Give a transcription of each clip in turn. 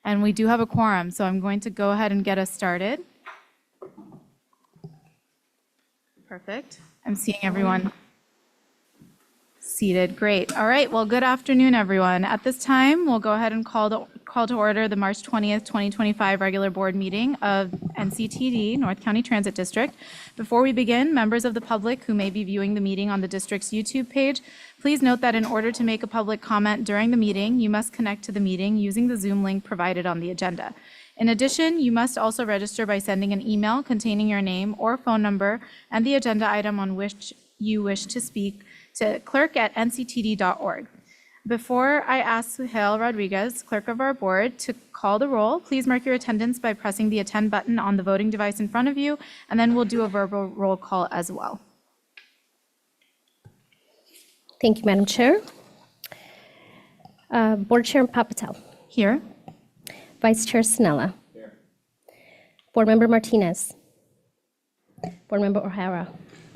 And we do have a quorum, so I'm going to go ahead and get us started. Perfect. I'm seeing everyone seated. Great. All right. Well, good afternoon, everyone. At this time, we'll go ahead and call to order the March 20th, 2025 regular board meeting of NCTD, North County Transit District. Before we begin, members of the public who may be viewing the meeting on the district's YouTube page, please note that in order to make a public comment during the meeting, you must connect to the meeting using the Zoom link provided on the agenda. In addition, you must also register by sending an email containing your name or phone number and the agenda item on which you wish to speak to clerk@nctd.org. Before I ask Suhail Rodriguez, clerk of our board, to call the roll, please mark your attendance by pressing the attend button on the voting device in front of you, and then we'll do a verbal roll call as well. Thank you, Madam Chair. Board Chair Papatel. Here. Vice Chair Sinella. Here. Board Member Martinez. Board Member O'Hara.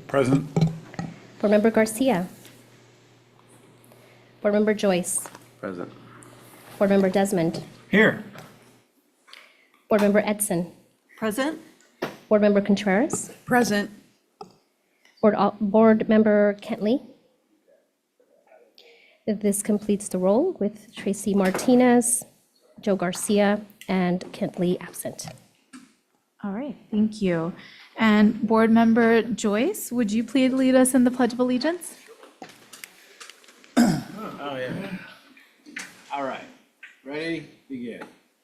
Present. Board Member Garcia. Board Member Joyce. Present. Board Member Desmond. Here. Board Member Edson. Present. Board Member Contreras. Present. Board Member Kentley. This completes the roll with Tracy Martinez, Joe Garcia, and Kentley absent. All right. Thank you. And Board Member Joyce, would you please lead us in the Pledge of Allegiance? Oh, yeah. All right. Ready? Begin.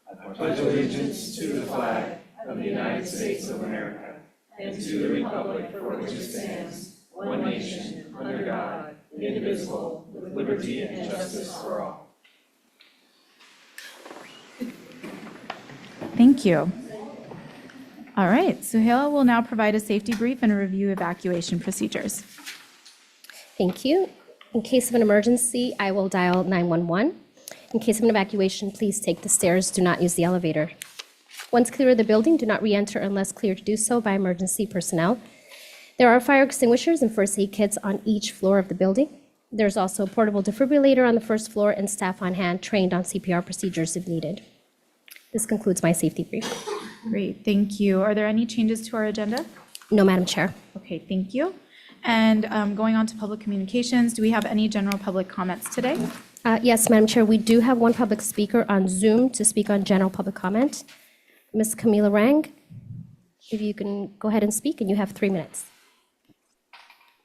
I pledge allegiance to the flag of the United States of America and to the republic for which it stands, one nation, under God, indivisible, with liberty and justice for all. Thank you. All right. Suhail will now provide a safety brief and a review evacuation procedures. Thank you. In case of an emergency, I will dial 911. In case of an evacuation, please take the stairs. Do not use the elevator. Once clear of the building, do not re-enter unless cleared to do so by emergency personnel. There are fire extinguishers and first aid kits on each floor of the building. There's also a portable defibrillator on the first floor and staff on hand trained on CPR procedures if needed. This concludes my safety brief. Great. Thank you. Are there any changes to our agenda? No, Madam Chair. Okay. Thank you. And going on to public communications, do we have any general public comments today? Yes, Madam Chair, we do have one public speaker on Zoom to speak on general public comment. Ms. Camila Rang, if you can go ahead and speak, and you have 3 minutes.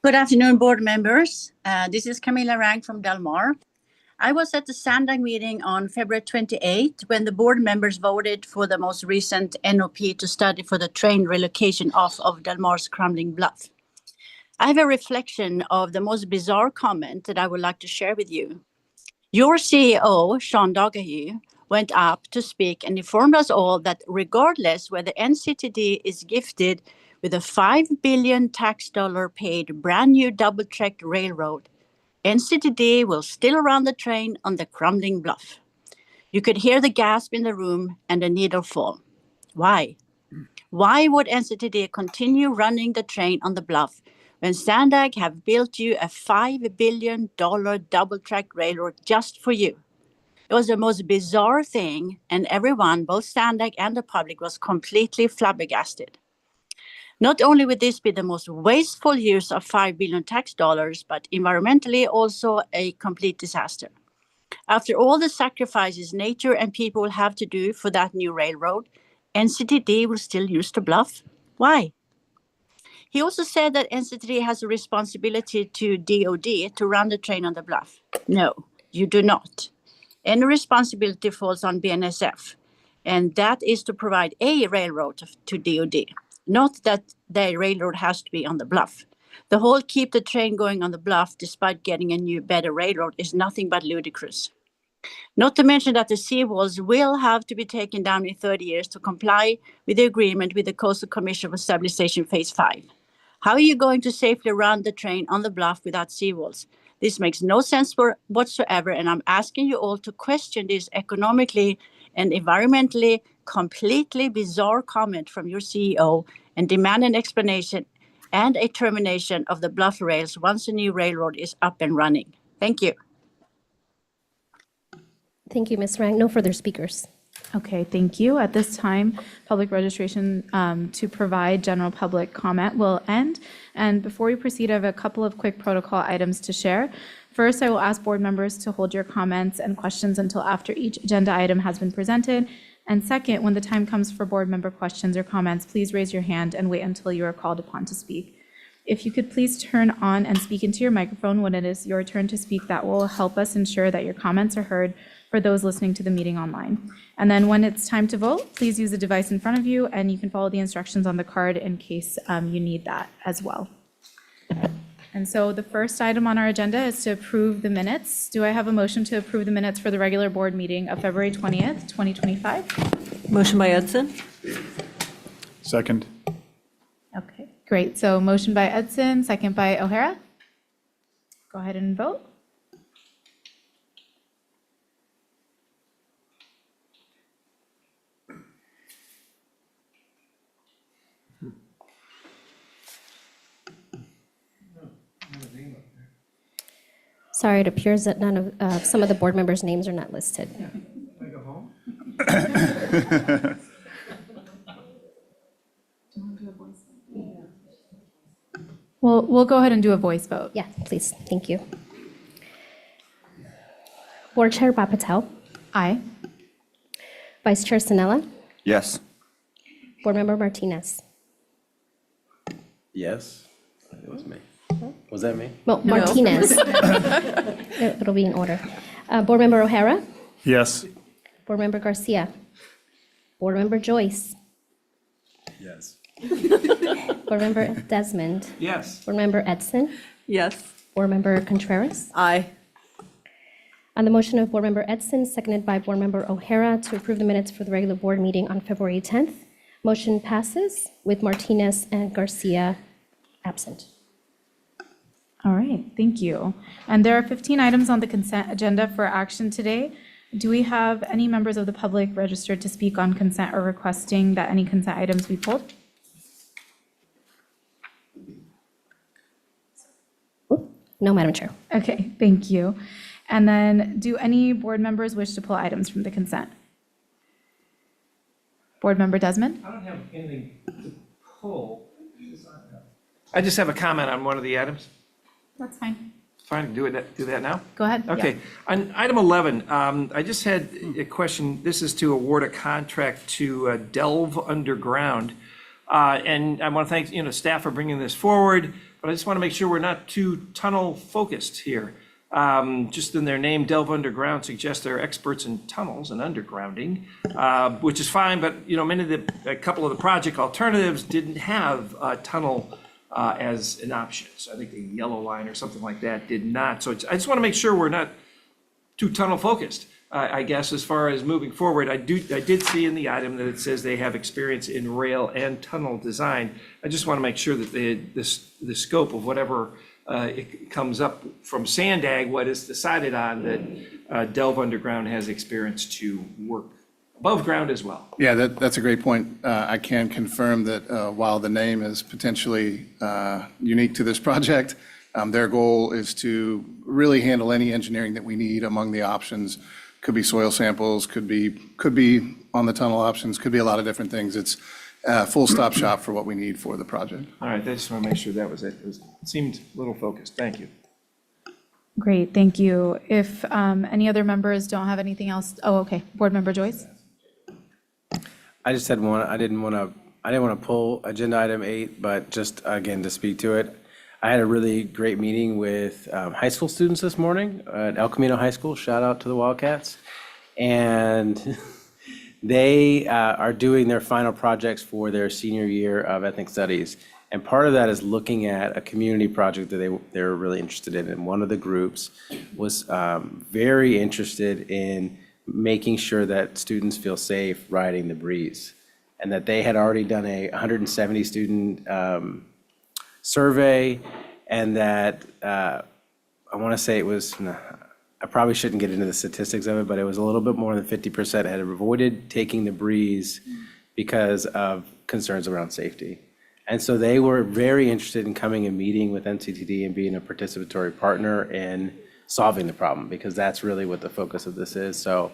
Good afternoon, board members. This is Camila Rang from Del Mar. I was at the Sandag meeting on February 28 when the board members voted for the most recent NOP to study for the train relocation off of Del Mar's Crumbling Bluff. I have a reflection of the most bizarre comment that I would like to share with you. Your CEO, Sean Dougahue, went up to speak and informed us all that regardless whether NCTD is gifted with a $5 billion tax dollar paid brand new double-tracked railroad, NCTD will still run the train on the Crumbling Bluff. You could hear the gasp in the room and the needle fall. Why? Why would NCTD continue running the train on the bluff when Sandag have built you a $5 billion double-track railroad just for you? It was the most bizarre thing, and everyone, both Sandag and the public, was completely flabbergasted. Not only would this be the most wasteful use of $5 billion tax dollars, but environmentally also a complete disaster. After all the sacrifices nature and people will have to do for that new railroad, NCTD will still use the bluff. Why? He also said that NCT has a responsibility to DOD to run the train on the bluff. No, you do not. Any responsibility falls on BNSF, and that is to provide a railroad to DOD, not that the railroad has to be on the bluff. The whole keep the train going on the bluff despite getting a new, better railroad is nothing but ludicrous. Not to mention that the seawalls will have to be taken down in 30 years to comply with the agreement with the Coastal Commission for Stabilization Phase 5. How are you going to safely run the train on the bluff without seawalls? This makes no sense whatsoever, and I'm asking you all to question this economically and environmentally completely bizarre comment from your CEO and demand an explanation and a termination of the bluff rails once a new railroad is up and running. Thank you. Thank you, Ms. Rang. No further speakers. Okay, thank you. At this time, public registration to provide general public comment will end. And before we proceed, I have a couple of quick protocol items to share. First, I will ask board members to hold your comments and questions until after each agenda item has been presented. And second, when the time comes for board member questions or comments, please raise your hand and wait until you are called upon to speak. If you could please turn on and speak into your microphone when it is your turn to speak, that will help us ensure that your comments are heard for those listening to the meeting online. And then when it's time to vote, please use the device in front of you, and you can follow the instructions on the card in case you need that as well. And so the first item on our agenda is to approve the minutes. Do I have a motion to approve the minutes for the regular board meeting of February 20th, 2025? Motion by Edson. Second. Okay, great. So motion by Edson, second by O'Hara. Go ahead and vote. Sorry, it appears that none of, some of the board members' names are not listed. We'll go ahead and do a voice vote. Yeah, please, thank you. Board Chair Patel, Aye. Vice Chair Sinella, Yes. Board Member Martinez. Yes, it was me. Was that me? Well, Martinez. It'll be in order. Board Member O'Hara, Yes. Board Member Garcia, Board Member Joyce, Yes. Board Member Desmond, Yes. Board Member Edson, Yes. Board Member Contreras. Aye. On the motion of Board Member Edson, seconded by Board Member O'Hara to approve the minutes for the regular board meeting on February 10th, motion passes with Martinez and Garcia absent. All right, thank you. And there are 15 items on the consent agenda for action today. Do we have any members of the public registered to speak on consent or requesting that any consent items be pulled? No, Madam Chair. Okay, thank you. And then do any board members wish to pull items from the consent? Board Member Desmond? I don't have anything to pull. I just have a comment on one of the items. That's fine. Fine, do that now? Go ahead. Yeah. Okay, on item 11, I just had a question. This is to award a contract to Delve Underground. And I want to thank, staff for bringing this forward, but I just want to make sure we're not too tunnel focused here. Just in their name, Delve Underground suggests they're experts in tunnels and undergrounding, which is fine, but, a couple of the project alternatives didn't have a tunnel as an option. So I think the yellow line or something like that did not. So I just want to make sure we're not too tunnel focused, I guess, as far as moving forward. I did see in the item that it says they have experience in rail and tunnel design. I just want to make sure that the scope of whatever it comes up from Sandag, what is decided on, that Delve Underground has experience to work above ground as well. Yeah, that's a great point. I can confirm that while the name is potentially unique to this project, their goal is to really handle any engineering that we need among the options. Could be soil samples, could be on the tunnel options, could be a lot of different things. It's a full stop shop for what we need for the project. All right, I just want to make sure that was it. It seemed a little focused. Thank you. Great, thank you. If any other members don't have anything else, okay. Board Member Joyce? I just had one, I didn't want I didn't want to pull agenda item 8, but just again to speak to it, I had a really great meeting with high school students this morning at El Camino High School. Shout out to the Wildcats. And they are doing their final projects for their senior year of ethnic studies. And part of that is looking at a community project that they're really interested in. And one of the groups was very interested in making sure that students feel safe riding the breeze. And that they had already done a 170 student survey, and that I want to say it was, I probably shouldn't get into the statistics of it, but it was a little bit more than 50% had avoided taking the breeze because of concerns around safety. And so they were very interested in coming and meeting with NCTD and being a participatory partner in solving the problem, because that's really what the focus of this is. So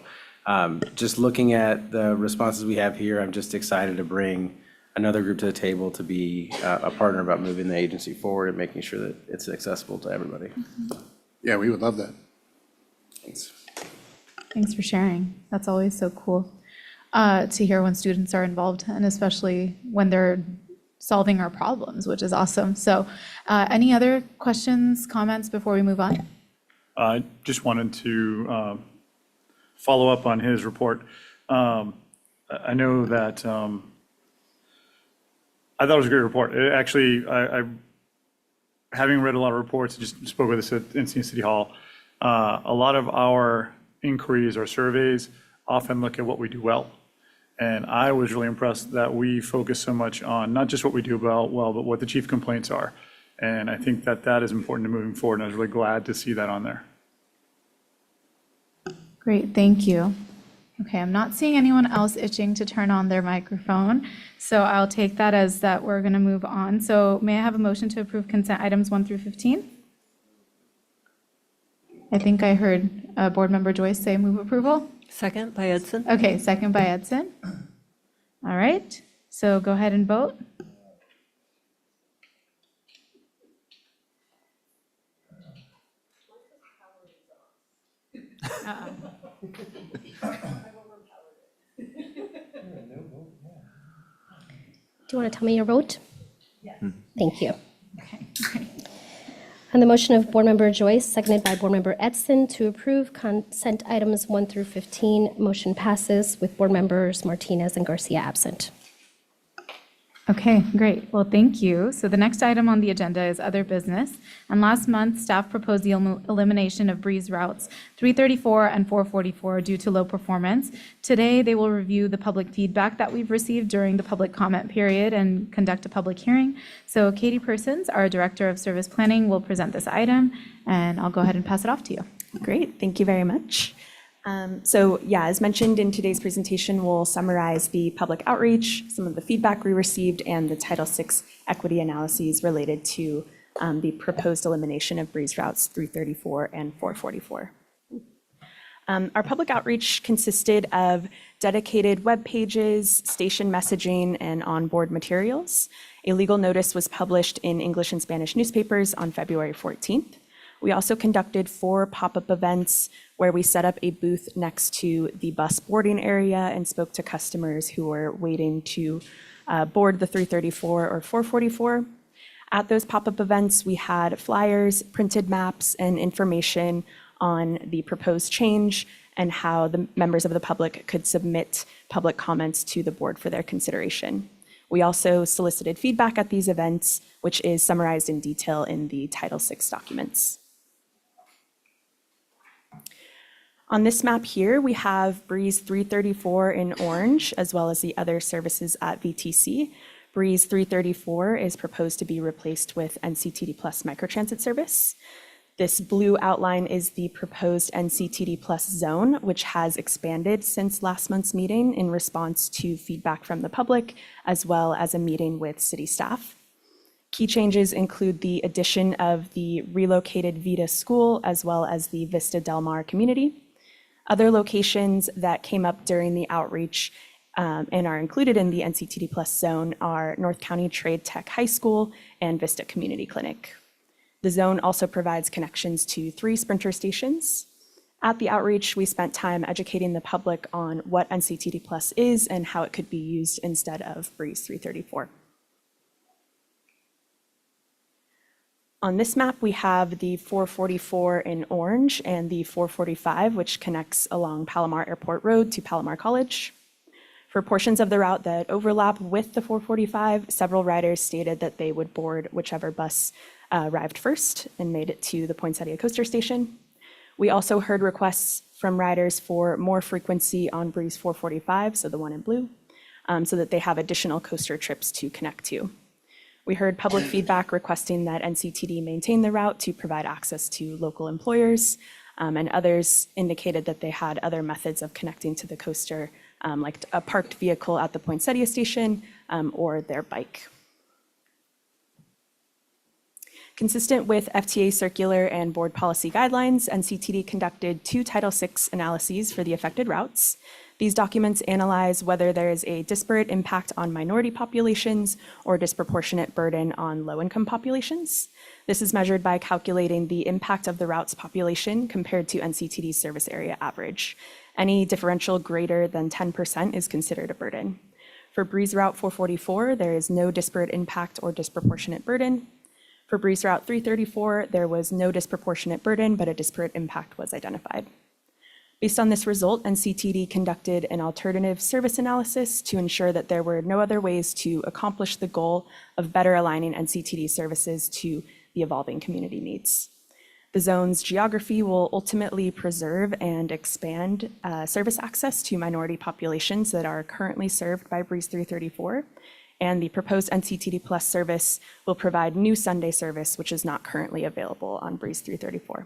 just looking at the responses we have here, I'm just excited to bring another group to the table to be a partner about moving the agency forward and making sure that it's accessible to everybody. Yeah, we would love that. Thanks. Thanks for sharing. That's always so cool to hear when students are involved, and especially when they're solving our problems, which is awesome. So any other questions, comments before we move on? I just wanted to follow up on his report. I know that I thought it was a great report. It actually, having read a lot of reports, just spoke with us at NC City Hall, a lot of our inquiries or surveys often look at what we do well. And I was really impressed that we focus so much on not just what we do well, but what the chief complaints are. And I think that that is important to moving forward, and I was really glad to see that on there. Great, thank you. Okay, I'm not seeing anyone else itching to turn on their microphone, so I'll take that as that we're going to move on. So may I have a motion to approve consent items 1 through 15? I think I heard Board Member Joyce say move approval. Second by Edson. Okay, second by Edson. All right, so go ahead and vote. Do you want to tell me your vote? Yes. Thank you. Okay, great. On the motion of Board Member Joyce, seconded by Board Member Edson, to approve consent items 1 through 15, motion passes with Board Members Martinez and Garcia absent. Okay, great. Well, thank you. So the next item on the agenda is other business. And last month, staff proposed the elimination of breeze routes 334 and 444 due to low performance. Today, they will review the public feedback that we've received during the public comment period and conduct a public hearing. So Katie Persons, our Director of Service Planning, will present this item, and I'll go ahead and pass it off to you. Great, thank you very much. As mentioned in today's presentation, we'll summarize the public outreach, some of the feedback we received, and the Title VI equity analyses related to the proposed elimination of breeze routes 334 and 444. Our public outreach consisted of dedicated web pages, station messaging, and onboard materials. A legal notice was published in English and Spanish newspapers on February 14th. We also conducted 4 pop-up events where we set up a booth next to the bus boarding area and spoke to customers who were waiting to board the 334 or 444. At those pop-up events, we had flyers, printed maps, and information on the proposed change and how the members of the public could submit public comments to the board for their consideration. We also solicited feedback at these events, which is summarized in detail in the Title VI documents. On this map here, we have Breeze 334 in orange, as well as the other services at VTC. Breeze 334 is proposed to be replaced with NCTD Plus microtransit service. This blue outline is the proposed NCTD Plus zone, which has expanded since last month's meeting in response to feedback from the public, as well as a meeting with city staff. Key changes include the addition of the relocated Vita School, as well as the Vista Del Mar community. Other locations that came up during the outreach and are included in the NCTD Plus zone are North County Trade Tech High School and Vista Community Clinic. The zone also provides connections to 3 Sprinter stations. At the outreach, we spent time educating the public on what NCTD Plus is and how it could be used instead of Breeze 334. On this map, we have the 444 in orange and the 445, which connects along Palomar Airport Road to Palomar College. For portions of the route that overlap with the 445, several riders stated that they would board whichever bus arrived first and made it to the Poinsettia Coaster Station. We also heard requests from riders for more frequency on Breeze 445, so the one in blue, so that they have additional coaster trips to connect to. We heard public feedback requesting that NCTD maintain the route to provide access to local employers, and others indicated that they had other methods of connecting to the coaster, like a parked vehicle at the Poinsettia Station or their bike. Consistent with FTA circular and board policy guidelines, NCTD conducted 2 Title VI analyses for the affected routes. These documents analyze whether there is a disparate impact on minority populations or disproportionate burden on low-income populations. This is measured by calculating the impact of the route's population compared to NCTD's service area average. Any differential greater than 10% is considered a burden. For Breeze Route 444, there is no disparate impact or disproportionate burden. For Breeze Route 334, there was no disproportionate burden, but a disparate impact was identified. Based on this result, NCTD conducted an alternative service analysis to ensure that there were no other ways to accomplish the goal of better aligning NCTD services to the evolving community needs. The zone's geography will ultimately preserve and expand service access to minority populations that are currently served by Breeze 334, and the proposed NCTD Plus service will provide new Sunday service, which is not currently available on Breeze 334.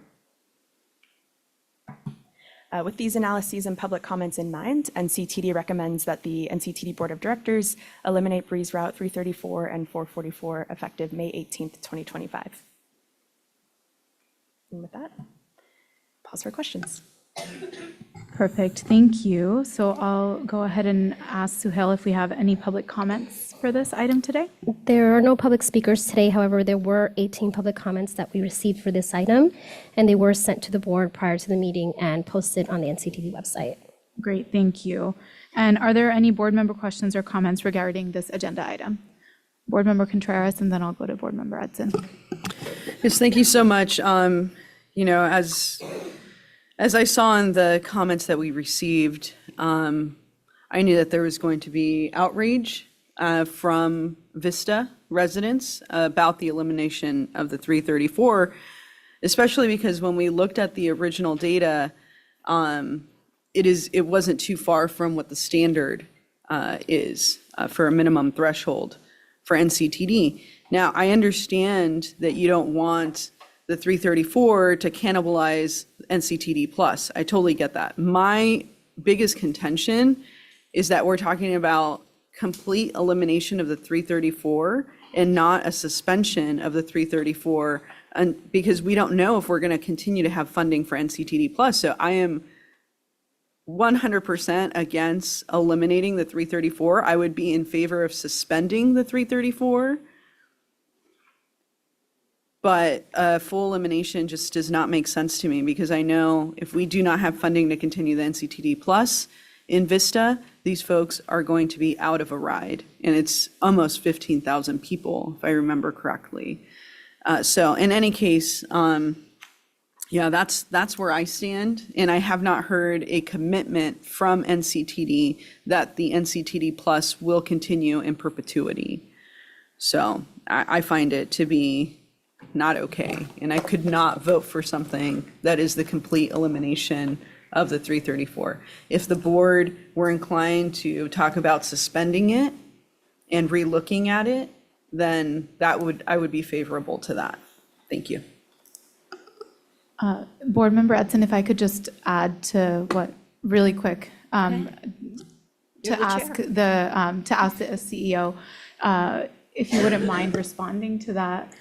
With these analyses and public comments in mind, NCTD recommends that the NCTD Board of Directors eliminate Breeze Route 334 and 444 effective May 18th, 2025. And with that, pause for questions. Perfect, thank you. So I'll go ahead and ask Suhail if we have any public comments for this item today. There are no public speakers today. However, there were 18 public comments that we received for this item, and they were sent to the board prior to the meeting and posted on the NCTD website. Great, thank you. And are there any board member questions or comments regarding this agenda item? Board Member Contreras, and then I'll go to Board Member Edson. Yes, thank you so much. As I saw in the comments that we received, I knew that there was going to be outrage from Vista residents about the elimination of the 334, especially because when we looked at the original data, it wasn't too far from what the standard is for a minimum threshold for NCTD. Now, I understand that you don't want the 334 to cannibalize NCTD Plus. I totally get that. My biggest contention is that we're talking about complete elimination of the 334 and not a suspension of the 334, and because we don't know if we're going to continue to have funding for NCTD Plus. So I am 100% against eliminating the 334. I would be in favor of suspending the 334. But full elimination just does not make sense to me, because I know if we do not have funding to continue the NCTD Plus in Vista, these folks are going to be out of a ride. And it's almost 15,000 people, if I remember correctly. So in any case, yeah, that's where I stand. And I have not heard a commitment from NCTD that the NCTD Plus will continue in perpetuity. So I find it to be not okay. And I could not vote for something that is the complete elimination of the 334. If the board were inclined to talk about suspending it and relooking at it, then I would be favorable to that. Thank you. Board Member Edson, if I could just add to what, really to ask the CEO, if you wouldn't mind responding to that,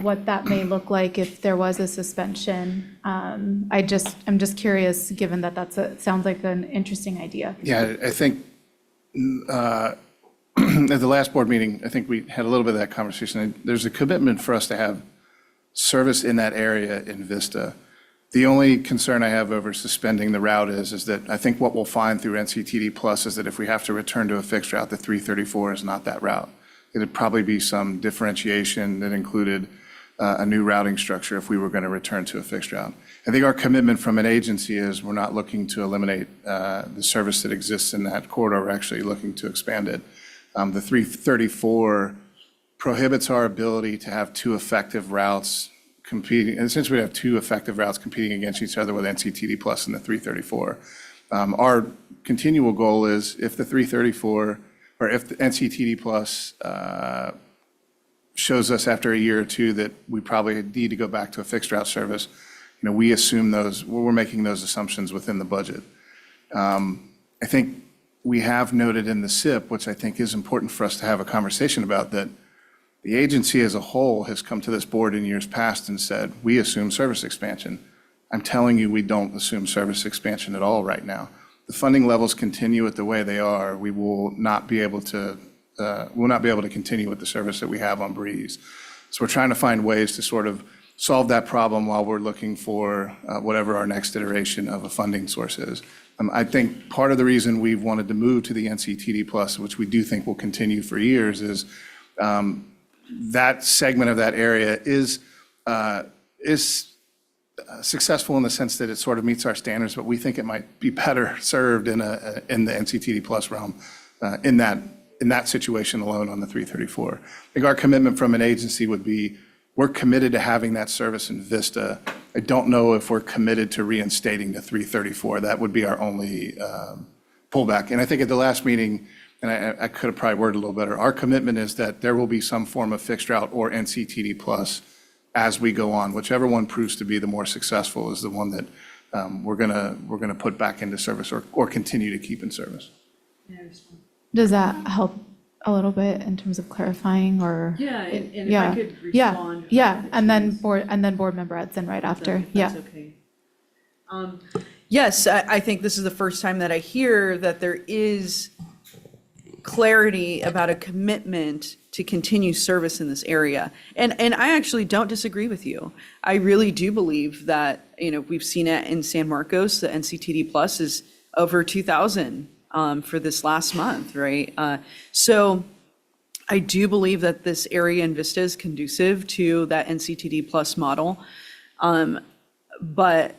what that may look like if there was a suspension. I'm just curious, given that sounds like an interesting idea. Yeah, I think at the last board meeting, I think we had a little bit of that conversation. There's a commitment for us to have service in that area in Vista The only concern I have over suspending the route is that I think what we'll find through NCTD Plus is that if we have to return to a fixed route, the 334 is not that route. It'd probably be some differentiation that included a new routing structure if we were going to return to a fixed route. I think our commitment from an agency is we're not looking to eliminate the service that exists in that corridor. We're actually looking to expand it. The 334 prohibits our ability to have two effective routes competing, and since we have two effective routes competing against each other with NCTD Plus and the 334, our continual goal is if the 334, or if the NCTD Plus shows us after a year or two that we probably need to go back to a fixed route service, we assume those, we're making those assumptions within the budget. I think we have noted in the SIP, which I think is important for us to have a conversation about, that the agency as a whole has come to this board in years past and said, we assume service expansion. I'm telling you, we don't assume service expansion at all right now. The funding levels continue at the way they are. We will not be able to continue with the service that we have on Breeze. So we're trying to find ways to sort of solve that problem while we're looking for whatever our next iteration of a funding source is. I think part of the reason we've wanted to move to the NCTD Plus, which we do think will continue for years, is that segment of that area is successful in the sense that it sort of meets our standards, but we think it might be better served in the NCTD Plus realm in that situation alone on the 334. I think our commitment from an agency would be, we're committed to having that service in Vista. I don't know if we're committed to reinstating the 334. That would be our only pullback. And I think at the last meeting, and I could have probably worded a little better, our commitment is that there will be some form of fixed route or NCTD Plus as we go on. Whichever one proves to be the more successful is the one that we're gonna put back into service or continue to keep in service. Does that help a little bit in terms of clarifying or? Yeah, and if Yeah. I could Yeah. respond. Yeah, and then board member Edson right after. Yeah. That's okay. Yes, I think this is the first time that I hear that there is clarity about a commitment to continue service in this area. And I actually don't disagree with you. I really do believe that, we've seen it in San Marcos, the NCTD Plus is over 2,000 for this last month, right? So I do believe that this area in Vista is conducive to that NCTD Plus model. But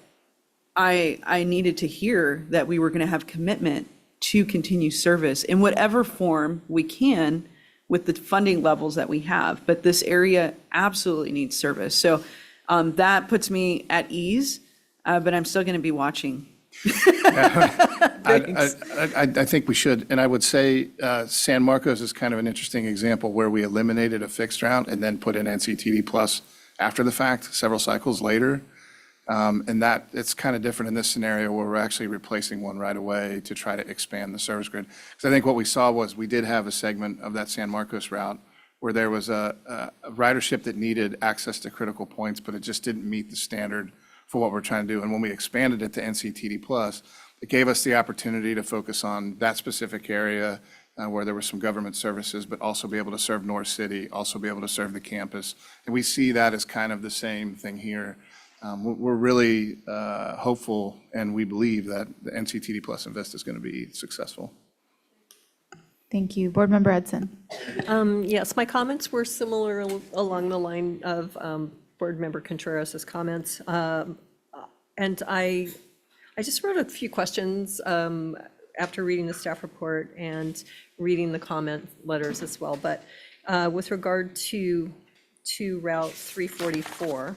I needed to hear that we were going to have commitment to continue service in whatever form we can with the funding levels that we have. But this area absolutely needs service. So that puts me at ease, but I'm still going to be watching. I think we should, and I would say San Marcos is kind of an interesting example where we eliminated a fixed route and then put in NCTD Plus after the fact, several cycles later. And that it's kind of different in this scenario where we're actually replacing one right away to try to expand the service grid. Because I think what we saw was we did have a segment of that San Marcos route where there was a ridership that needed access to critical points, but it just didn't meet the standard for what we're trying to do. And when we expanded it to NCTD Plus, it gave us the opportunity to focus on that specific area where there were some government services, but also be able to serve North City, also be able to serve the campus. And we see that as kind of the same thing here. We're really hopeful, and we believe that the NCTD Plus Invest is going to be successful. Thank you. Board member Edson. Yes, my comments were similar along the line of Board Member Contreras' comments. And I just wrote a few questions after reading the staff report and reading the comment letters as well. But with regard to Route 344,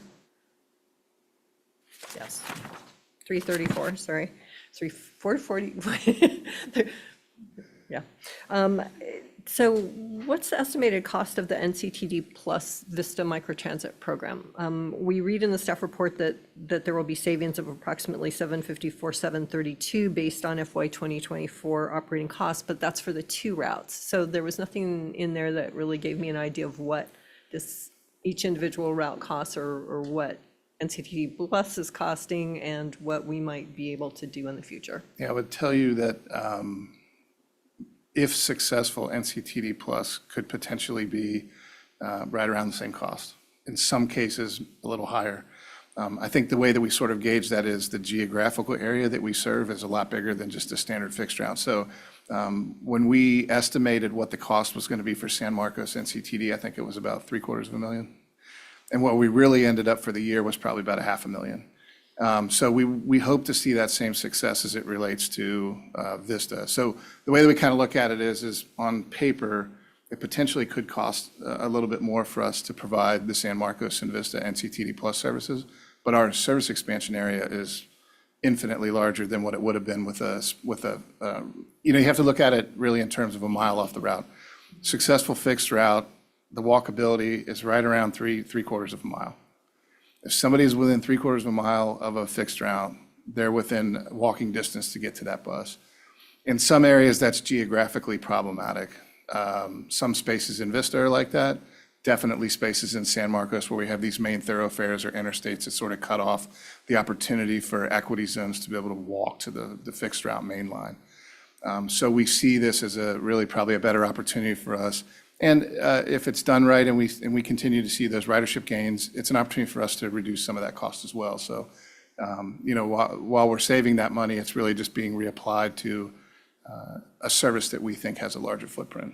yes, 334, sorry, 440. Yeah. So what's the estimated cost of the NCTD Plus Vista Microtransit program? We read in the staff report that there will be savings of approximately $754,732 based on FY 2024 operating costs, but that's for the two routes. So there was nothing in there that really gave me an idea of what each individual route costs or what NCTD Plus is costing and what we might be able to do in the future. Yeah, I would tell you that if successful, NCTD Plus could potentially be right around the same cost. In some cases, a little higher. I think the way that we sort of gauge that is the geographical area that we serve is a lot bigger than just a standard fixed route. So when we estimated what the cost was going to be for San Marcos NCTD, I think it was about $750,000. And what we really ended up for the year was probably about $500,000. So we hope to see that same success as it relates to Vista. So the way that we kind of look at it is on paper, it potentially could cost a little bit more for us to provide the San Marcos and Vista NCTD Plus services, but our service expansion area is infinitely larger than what it would have been with you have to look at it really in terms of a mile off the route. Successful fixed route, the walkability is right around three-quarters of a mile. If somebody's within three-quarters of a mile of a fixed route, they're within walking distance to get to that bus. In some areas, that's geographically problematic. Some spaces in Vista are like that. Definitely spaces in San Marcos where we have these main thoroughfares or interstates that sort of cut off the opportunity for equity zones to be able to walk to the fixed route main line. So we see this as really probably a better opportunity for us. And if it's done right and we continue to see those ridership gains, it's an opportunity for us to reduce some of that cost as well. So, while we're saving that money, it's really just being reapplied to a service that we think has a larger footprint.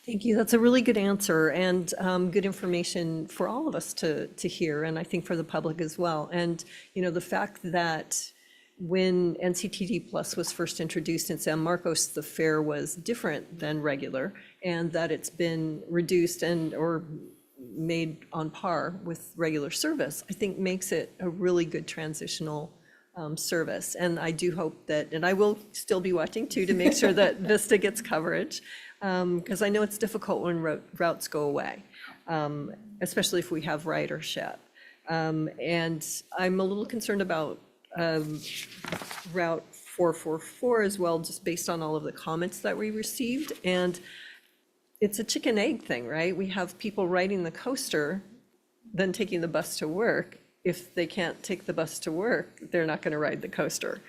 Thank you. That's a really good answer and good information for all of us to hear, and I think for the public as well. And, the fact that when NCTD Plus was first introduced in San Marcos, the fare was different than regular, and that it's been reduced or made on par with regular service, I think makes it a really good transitional service. And I do hope that, and I will still be watching too, to make sure that Vista gets coverage, because I know it's difficult when routes go away, especially if we have ridership. And I'm a little concerned about Route 444 as well, just based on all of the comments that we received. And it's a chicken egg thing, right? We have people riding the coaster, then taking the bus to work. If they can't take the bus to work, they're not going to ride the coaster.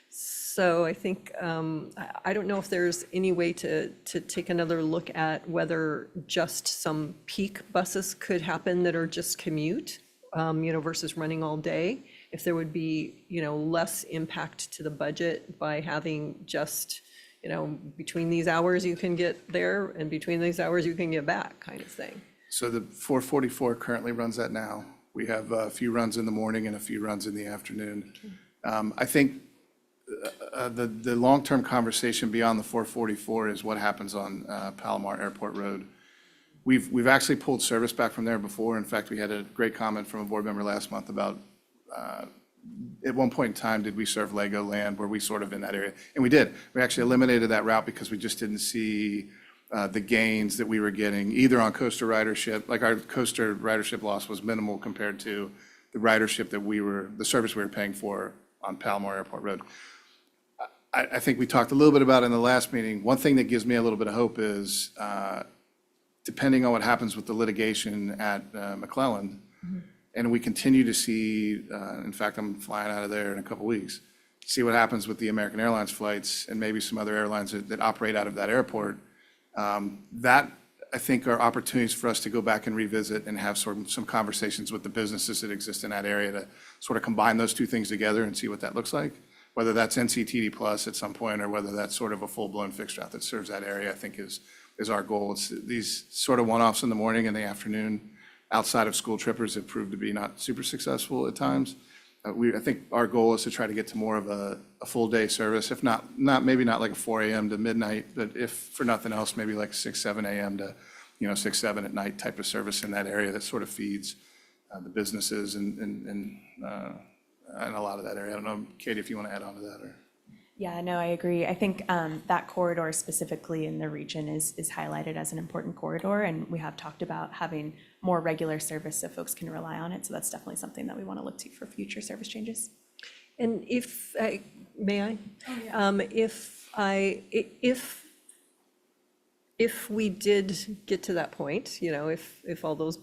So I think, I don't know if there's any way to take another look at whether just some peak buses could happen that are just commute, versus running all day. If there would be, less impact to the budget by having just, between these hours you can get there and between these hours you can get back kind of thing. So the 444 currently runs that now. We have a few runs in the morning and a few runs in the afternoon. I think the long-term conversation beyond the 444 is what happens on Palomar Airport Road. We've actually pulled service back from there before. In fact, we had a great comment from a board member last month about at one point in time, did we serve Legoland? Were we sort of in that area? And we did. We actually eliminated that route because we just didn't see the gains that we were getting either on coaster ridership. Like our coaster ridership loss was minimal compared to the ridership the service we were paying for on Palomar Airport Road. I think we talked a little bit about in the last meeting. One thing that gives me a little bit of hope is depending on what happens with the litigation at McClellan, and we continue to see, in fact, I'm flying out of there in a couple weeks, see what happens with the American Airlines flights and maybe some other airlines that operate out of that airport. That, I think, are opportunities for us to go back and revisit and have some conversations with the businesses that exist in that area to sort of combine those two things together and see what that looks like. Whether that's NCTD Plus at some point or whether that's sort of a full-blown fixed route that serves that area, I think is our goal. It's these sort of one-offs in the morning and the afternoon outside of school trippers have proved to be not super successful at times. I think our goal is to try to get to more of a full-day service, if not maybe not like a 4 a.m. to midnight, but if for nothing else, maybe like 6, 7 a.m. to 6, 7 at night type of service in that area that sort of feeds the businesses and a lot of that area. I don't know, Katie, if you want to add on to that or. Yeah, no, I agree. I think that corridor specifically in the region is highlighted as an important corridor, and we have talked about having more regular service so folks can rely on it. So that's definitely something that we want to look to for future service changes. And may I? Oh, yeah. If we did get to that point, if all those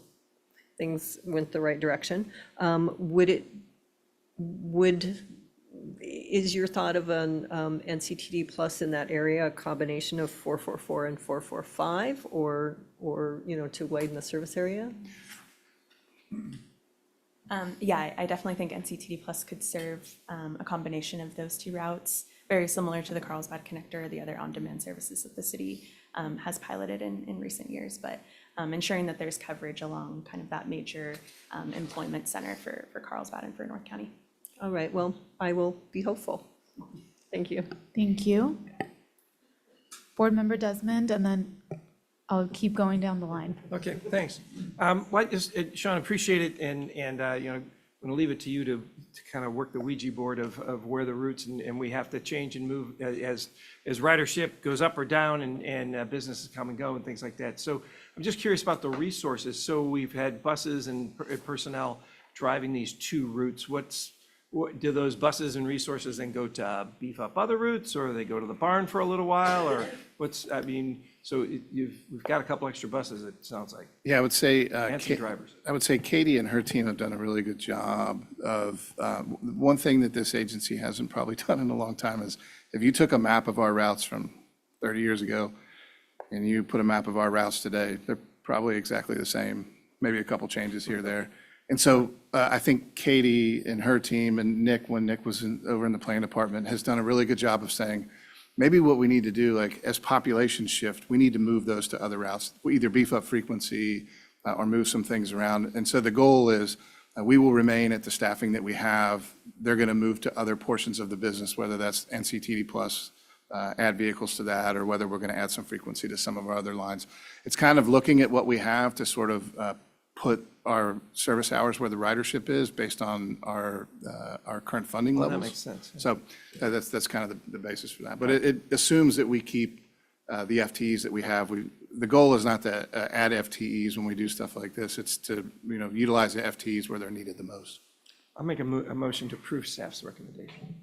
things went the right direction, is your thought of an NCTD Plus in that area a combination of 444 and 445 or to widen the service area? Yeah, I definitely think NCTD Plus could serve a combination of those two routes, very similar to the Carlsbad Connector, the other on-demand services that the city has piloted in recent years, but ensuring that there's coverage along kind of that major employment center for Carlsbad and for North County. All right, well, I will be hopeful. Thank you. Thank you. Board Member Desmond, and then I'll keep going down the line. Okay, thanks. Sean, appreciate it, and you know, I'm going to leave it to you to kind of work the Ouija board of where the routes, and we have to change and move as ridership goes up or down, and businesses come and go and things like that. So I'm just curious about the resources. So we've had buses and personnel driving these two routes. Do those buses and resources then go to beef up other routes, or they go to the barn for a little while, or we've got a couple extra buses, it sounds like, Yeah, I would say, and some drivers. I would say Katie and her team have done a really good job of, one thing that this agency hasn't probably done in a long time is, if you took a map of our routes from 30 years ago and you put a map of our routes today, they're probably exactly the same, maybe a couple changes here or there. And so I think Katie and her team and Nick, when Nick was over in the planning department, has done a really good job of saying, maybe what we need to do, like as populations shift, we need to move those to other routes. We either beef up frequency or move some things around. And so the goal is we will remain at the staffing that we have. They're going to move to other portions of the business, whether that's NCTD plus, add vehicles to that, or whether we're going to add some frequency to some of our other lines. It's kind of looking at what we have to sort of put our service hours where the ridership is based on our current funding levels. That makes sense. So that's kind of the basis for that. But it assumes that we keep the FTEs that we have. The goal is not to add FTEs when we do stuff like this. It's to, you know, utilize the FTEs where they're needed the most. I'll make a motion to approve staff's recommendation.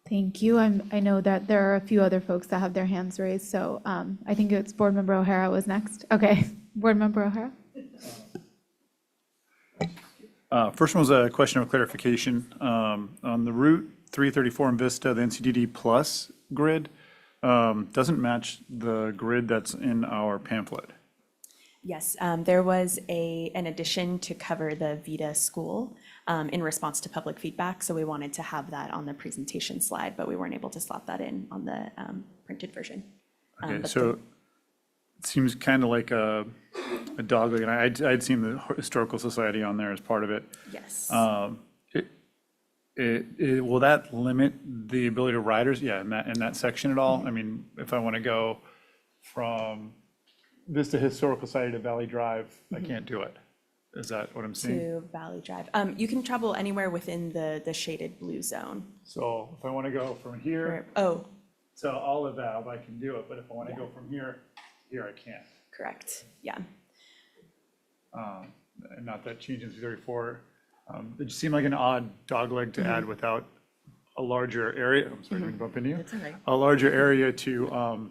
Thank you. I know that there are a few other folks that have their hands raised, so I think it's Board Member O'Hara was next. Okay, Board Member O'Hara. First one was a question of clarification. On the Route 334 in Vista, the NCDD Plus grid doesn't match the grid that's in our pamphlet. Yes, there was an addition to cover the VITA school in response to public feedback, so we wanted to have that on the presentation slide, but we weren't able to slot that in on the printed version. Okay, But so it seems kind of like a dogleg, and I'd seen the Historical Society on there as part of it. Yes. Will that limit the ability of riders, yeah, in that section at all? I mean, if I want to go from Vista Historical Society to Valley Drive, I can't do it. Is that what I'm seeing? To Valley Drive. You can travel anywhere within the shaded blue zone. So if I want to go from here Oh, to Olive Ave, I can do it, but if I want to go from here, I can't. correct, yeah. And not that changing 334. It just seemed like an odd dogleg to add without a larger area. I'm sorry, to bump into you. A larger area to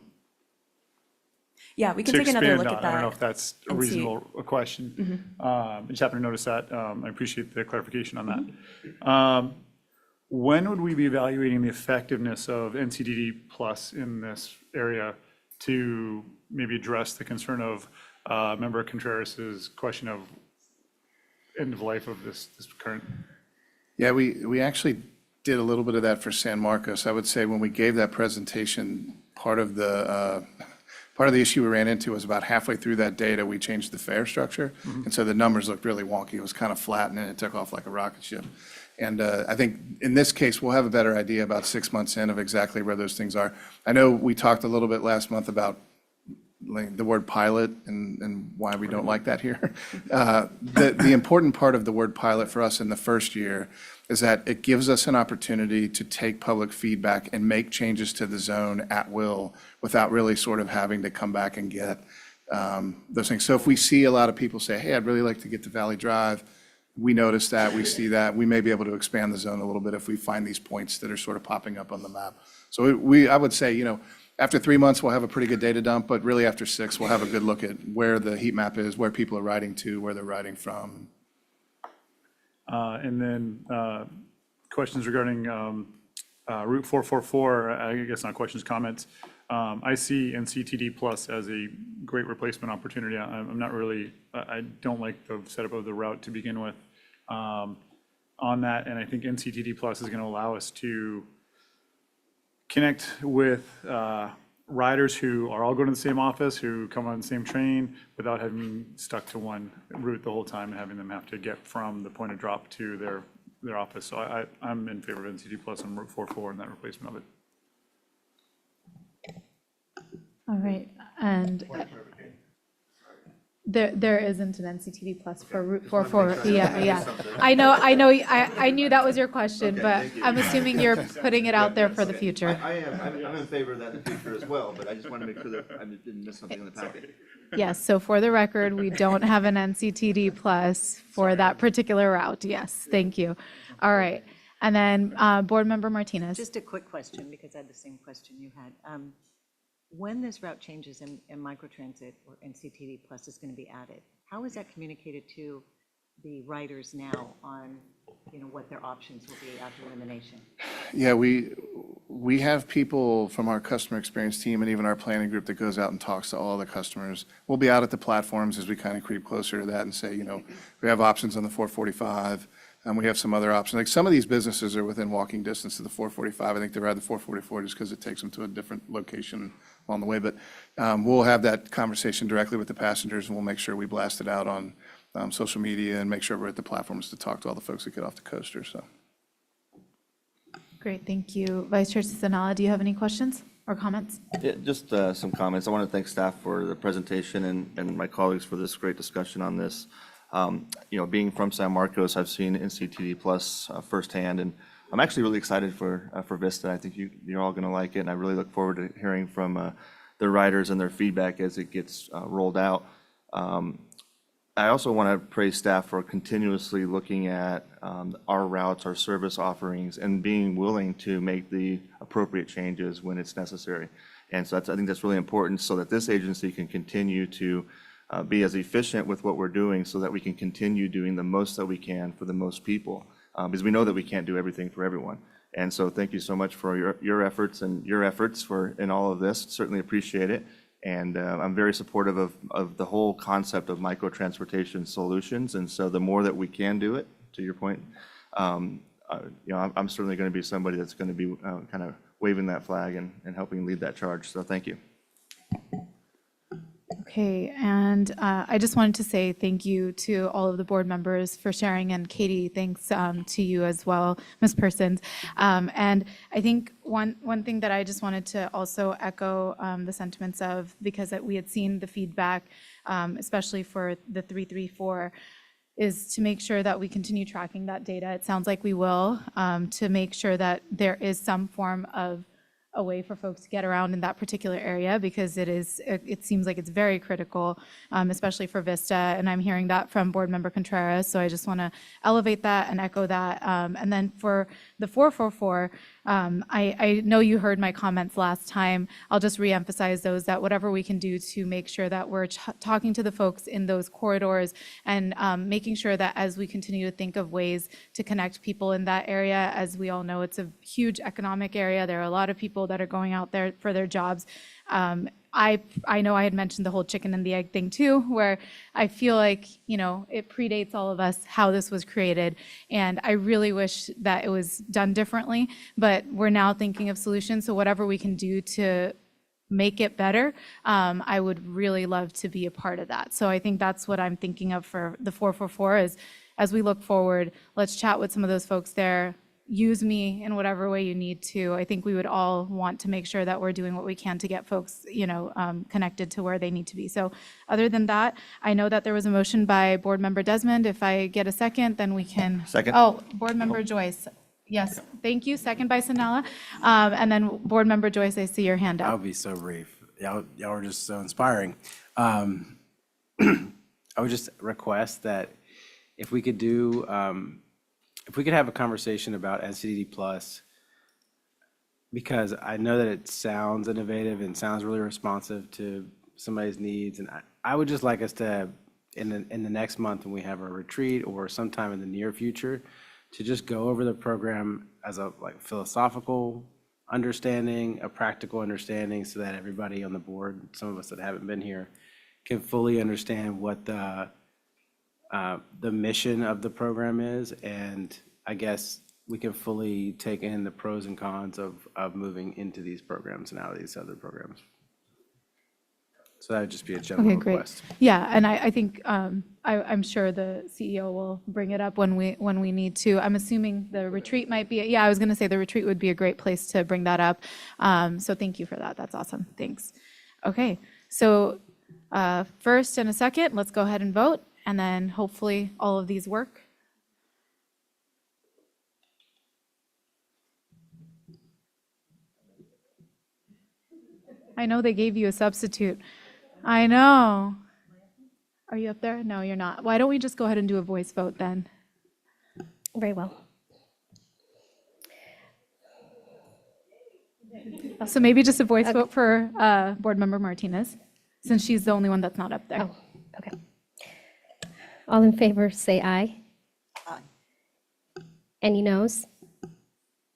Yeah, we can to take another expand look on. at that. I don't know if that's a and see. reasonable question. I just happened to notice that. I appreciate the clarification on that. When would we be evaluating the effectiveness of NCDD plus in this area to maybe address the concern of Member Contreras's question of end of life of this current? Yeah, we actually did a little bit of that for San Marcos. I would say when we gave that presentation, part of the issue we ran into was about halfway through that data, we changed the fare structure. And so the numbers looked really wonky. It was kind of flat and then it took off like a rocket ship. And I think in this case, we'll have a better idea about 6 months in of exactly where those things are. I know we talked a little bit last month about the word pilot and why we don't like that here. The important part of the word pilot for us in the first year is that it gives us an opportunity to take public feedback and make changes to the zone at will without really sort of having to come back and get those things. So if we see a lot of people say, hey, I'd really like to get to Valley Drive, we notice that, we see that, we may be able to expand the zone a little bit if we find these points that are sort of popping up on the map. So I would say, after 3 months, we'll have a pretty good data dump, but really after 6, we'll have a good look at where the heat map is, where people are riding to, where they're riding from. And then questions regarding Route 444, I guess not questions, comments. I see NCTD Plus as a great replacement opportunity. I'm not really, I don't like the setup of the route to begin with. on that. And I think NCTD Plus is going to allow us to connect with riders who are all going to the same office, who come on the same train, without having stuck to one route the whole time and having them have to get from the point of drop to their office. So I'm in favor of NCTD Plus on Route 44 and that replacement of it. All right, and there isn't an NCTD Plus for Route 44. Yeah. I knew that was your question, but I'm assuming you're putting it out there for the future. I'm in favor of that in the future as well, but I just want to make sure that I didn't miss something in the packet. Yes, so for the record, we don't have an NCTD Plus for that particular route. Yes, thank you. All right, and then Board Member Martinez. Just a quick question, because I had the same question you had. When this route changes and microtransit or NCTD Plus is going to be added, how is that communicated to the riders now on, what their options will be after elimination? Yeah, we have people from our customer experience team and even our planning group that goes out and talks to all the customers. We'll be out at the platforms as we kind of creep closer to that and say, we have options on the 445, and we have some other options. Like some of these businesses are within walking distance to the 445. I think they ride the 444 just because it takes them to a different location along the way. But we'll have that conversation directly with the passengers, and we'll make sure we blast it out on social media and make sure we're at the platforms to talk to all the folks that get off the coaster. So. Great, thank you. Vice Chair Sanala, do you have any questions or comments? Yeah, just some comments. I want to thank staff for the presentation and my colleagues for this great discussion on this. Being from San Marcos, I've seen NCTD Plus firsthand, and I'm actually really excited for Vista. I think you're all going to like it, and I really look forward to hearing from the riders and their feedback as it gets rolled out. I also want to praise staff for continuously looking at our routes, our service offerings, and being willing to make the appropriate changes when it's necessary. And so I think that's really important so that this agency can continue to be as efficient with what we're doing so that we can continue doing the most that we can for the most people, because we know that we can't do everything for everyone. And so thank you so much for your efforts and your efforts in all of this. Certainly appreciate it. And I'm very supportive of the whole concept of microtransportation solutions. And so the more that we can do it, to your point, I'm certainly going to be somebody that's going to be kind of waving that flag and helping lead that charge. So thank you. Okay, and I just wanted to say thank you to all of the board members for sharing, and Katie, thanks to you as well, Ms. Persons. And I think one thing that I just wanted to also echo the sentiments of, because we had seen the feedback, especially for the 334, is to make sure that we continue tracking that data. It sounds like we will, to make sure that there is some form of a way for folks to get around in that particular area, because it seems like it's very critical, especially for Vista, and I'm hearing that from Board Member Contreras, so I just want to elevate that and echo that. And then for the 444, I know you heard my comments last time. I'll just reemphasize those, that whatever we can do to make sure that we're talking to the folks in those corridors and making sure that as we continue to think of ways to connect people in that area, as we all know, it's a huge economic area. There are a lot of people that are going out there for their jobs. I know I had mentioned the whole chicken and the egg thing too, where I feel like, it predates all of us how this was created. And I really wish that it was done differently, but we're now thinking of solutions. So whatever we can do to make it better, I would really love to be a part of that. So I think that's what I'm thinking of for the 444 is, as we look forward, let's chat with some of those folks there. Use me in whatever way you need to. I think we would all want to make sure that we're doing what we can to get folks, connected to where they need to be. So other than that, I know that there was a motion by Board Member Desmond. If I get a second, then we can. Second. Oh, Board Member Joyce. Yes, thank you. Second by Sanala. And then Board Member Joyce, I see your hand I'll up. be so brief. Y'all are just so inspiring. I would just request that if we could do, if we could have a conversation about NCTD Plus, because I know that it sounds innovative and sounds really responsive to somebody's needs, and I would just like us to, in the next month when we have a retreat or sometime in the near future, to just go over the program as a philosophical understanding, a practical understanding, so that everybody on the board, some of us that haven't been here, can fully understand what the the mission of the program is, and I guess we can fully take in the pros and cons of moving into these programs and out of these other programs. So that would just be a general Okay, great. request. Yeah, and I think I'm sure the CEO will bring it up when we need to. I'm assuming the retreat might be, yeah, I was going to say the retreat would be a great place to bring that up. So thank you for that. That's awesome. Thanks. Okay, so first and a second, let's go ahead and vote, and then hopefully all of these work. I know they gave you a substitute. I know. Are you up there? No, you're not. Why don't we just go ahead and do a voice vote then? Very well. So maybe just a voice vote for Board Member Martinez, since she's the only one that's not up there. Oh, okay. All in favor, say aye. Aye. Any noes?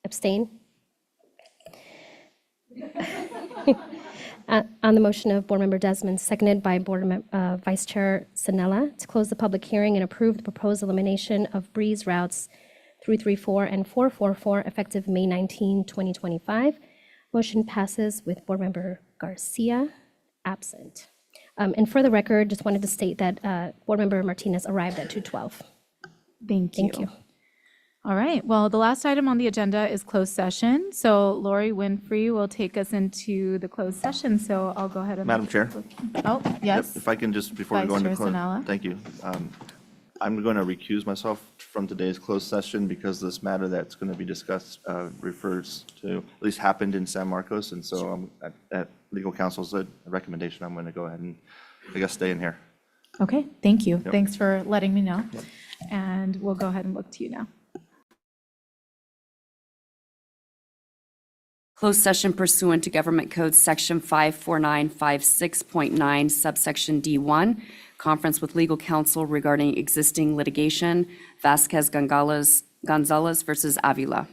Abstain? On the motion of Board Member Desmond, seconded by Vice Chair Sinella, to close the public hearing and approve the proposed elimination of Breeze routes 334 and 444 effective May 19, 2025. Motion passes with Board Member Garcia absent. And for the record, just wanted to state that Board Member Martinez arrived at 2:12. Thank you. Thank you. All right, well, the last item on the agenda is closed session. So Lori Winfrey will take us into the closed session, so I'll go ahead and. Madam Chair? Oh, yes. If I can just, before we go Vice into Chair Sinella. thank you. I'm going to recuse myself from today's closed session because this matter that's going to be discussed refers to, at least happened in San Marcos. And so at legal counsel's recommendation, I'm going to go ahead and, I guess, stay in here. Okay, thank you. Thanks for letting me know. And we'll go ahead and look to you now. Closed session pursuant to Government Code Section 54956.9 subsection D1, conference with legal counsel regarding existing litigation, Vasquez Gonzalez versus Avila.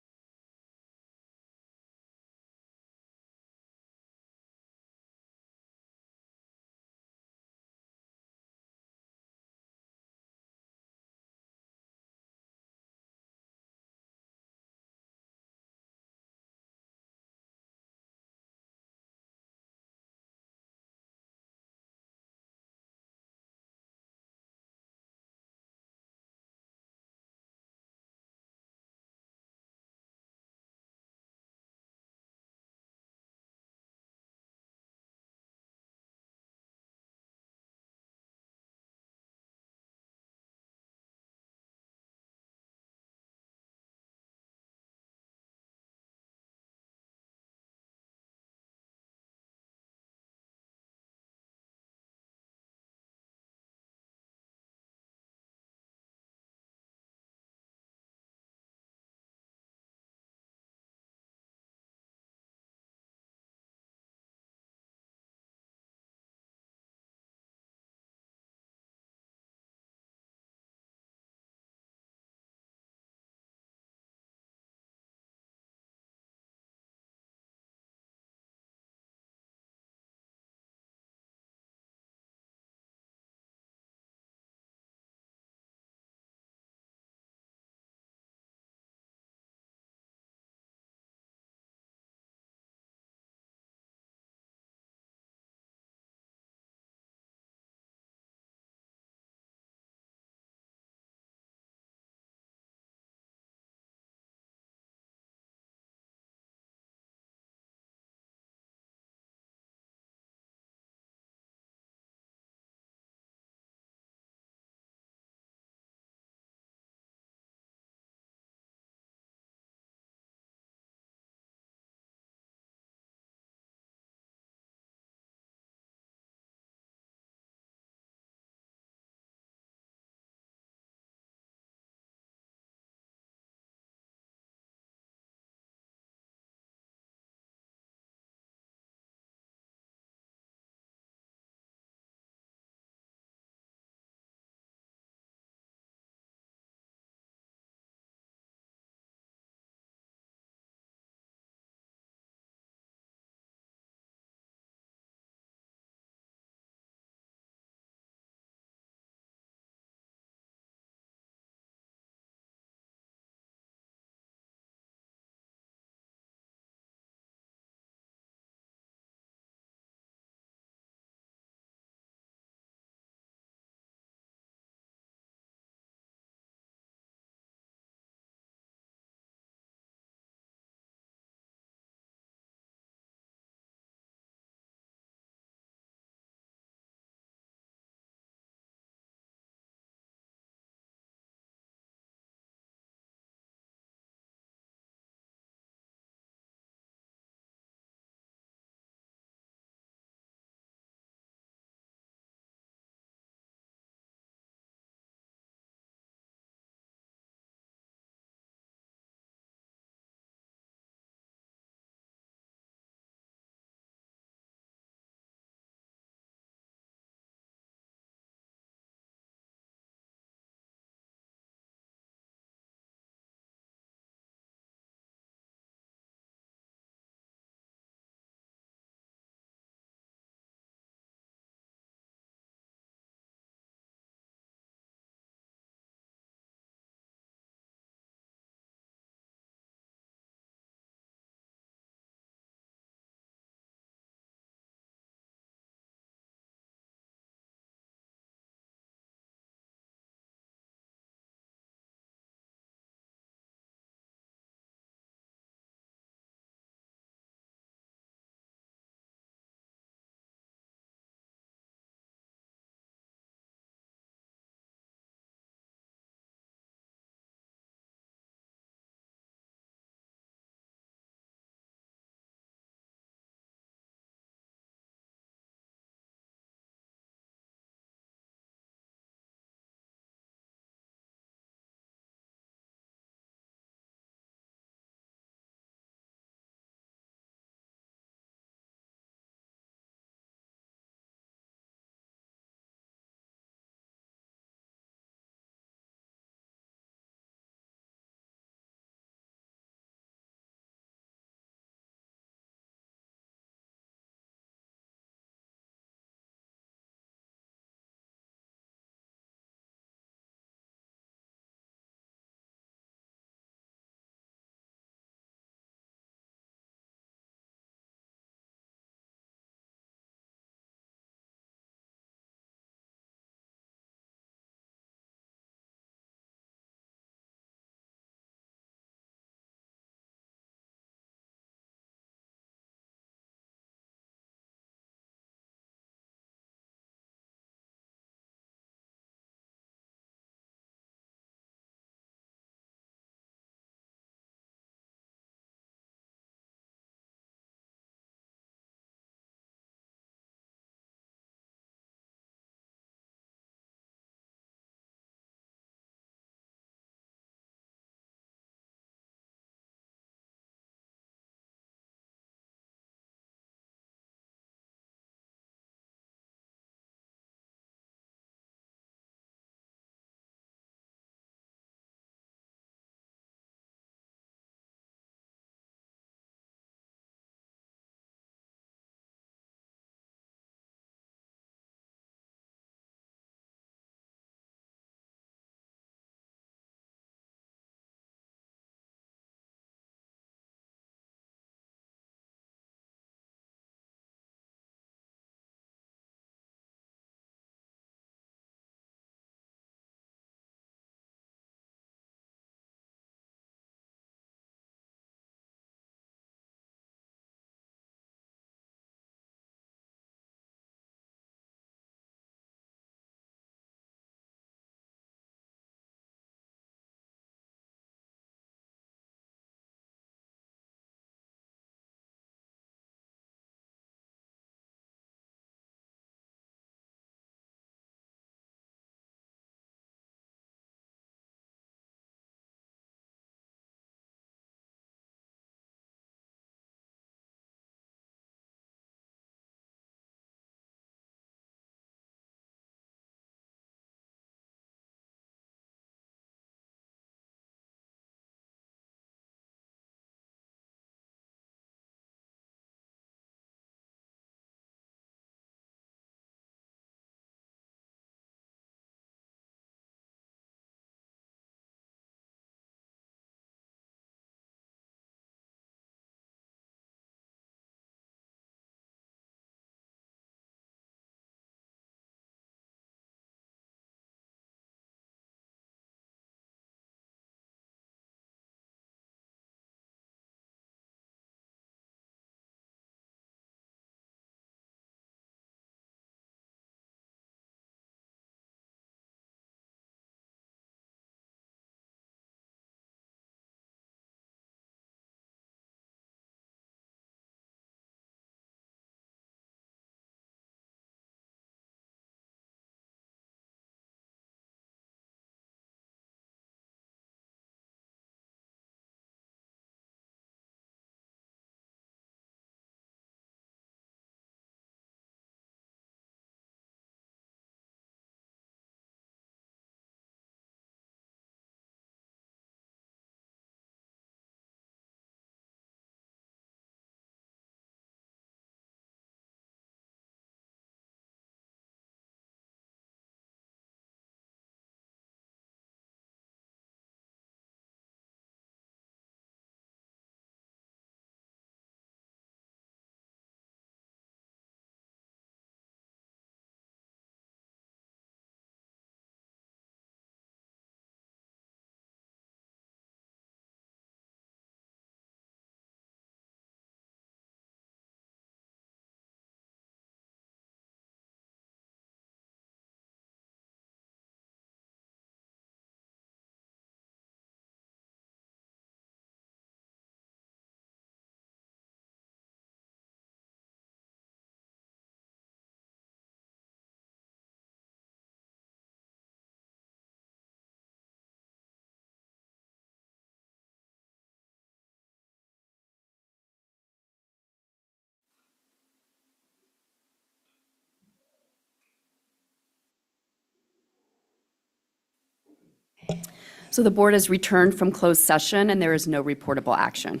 So the board has returned from closed session, and there is no reportable action.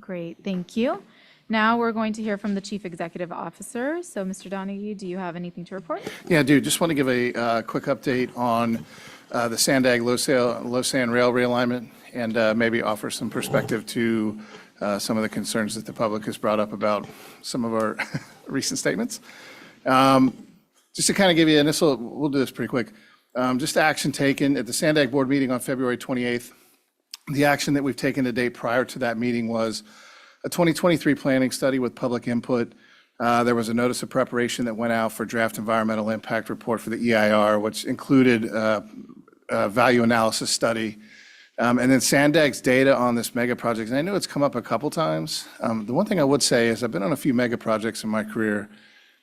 Great, thank you. Now we're going to hear from the Chief Executive Officer. So, Mr. Donahue, do you have anything to report? Yeah, I do. Just want to give a quick update on the Sandag Lausanne Rail realignment and maybe offer some perspective to some of the concerns that the public has brought up about some of our recent statements. Just to kind of give you, and we'll do this pretty quick, just action taken at the Sandag board meeting on February 28th. The action that we've taken to date prior to that meeting was a 2023 planning study with public input. There was a notice of preparation that went out for draft environmental impact report for the EIR, which included a value analysis study. And then Sandag's data on this mega project, and I know it's come up a couple times. The one thing I would say is I've been on a few mega projects in my career.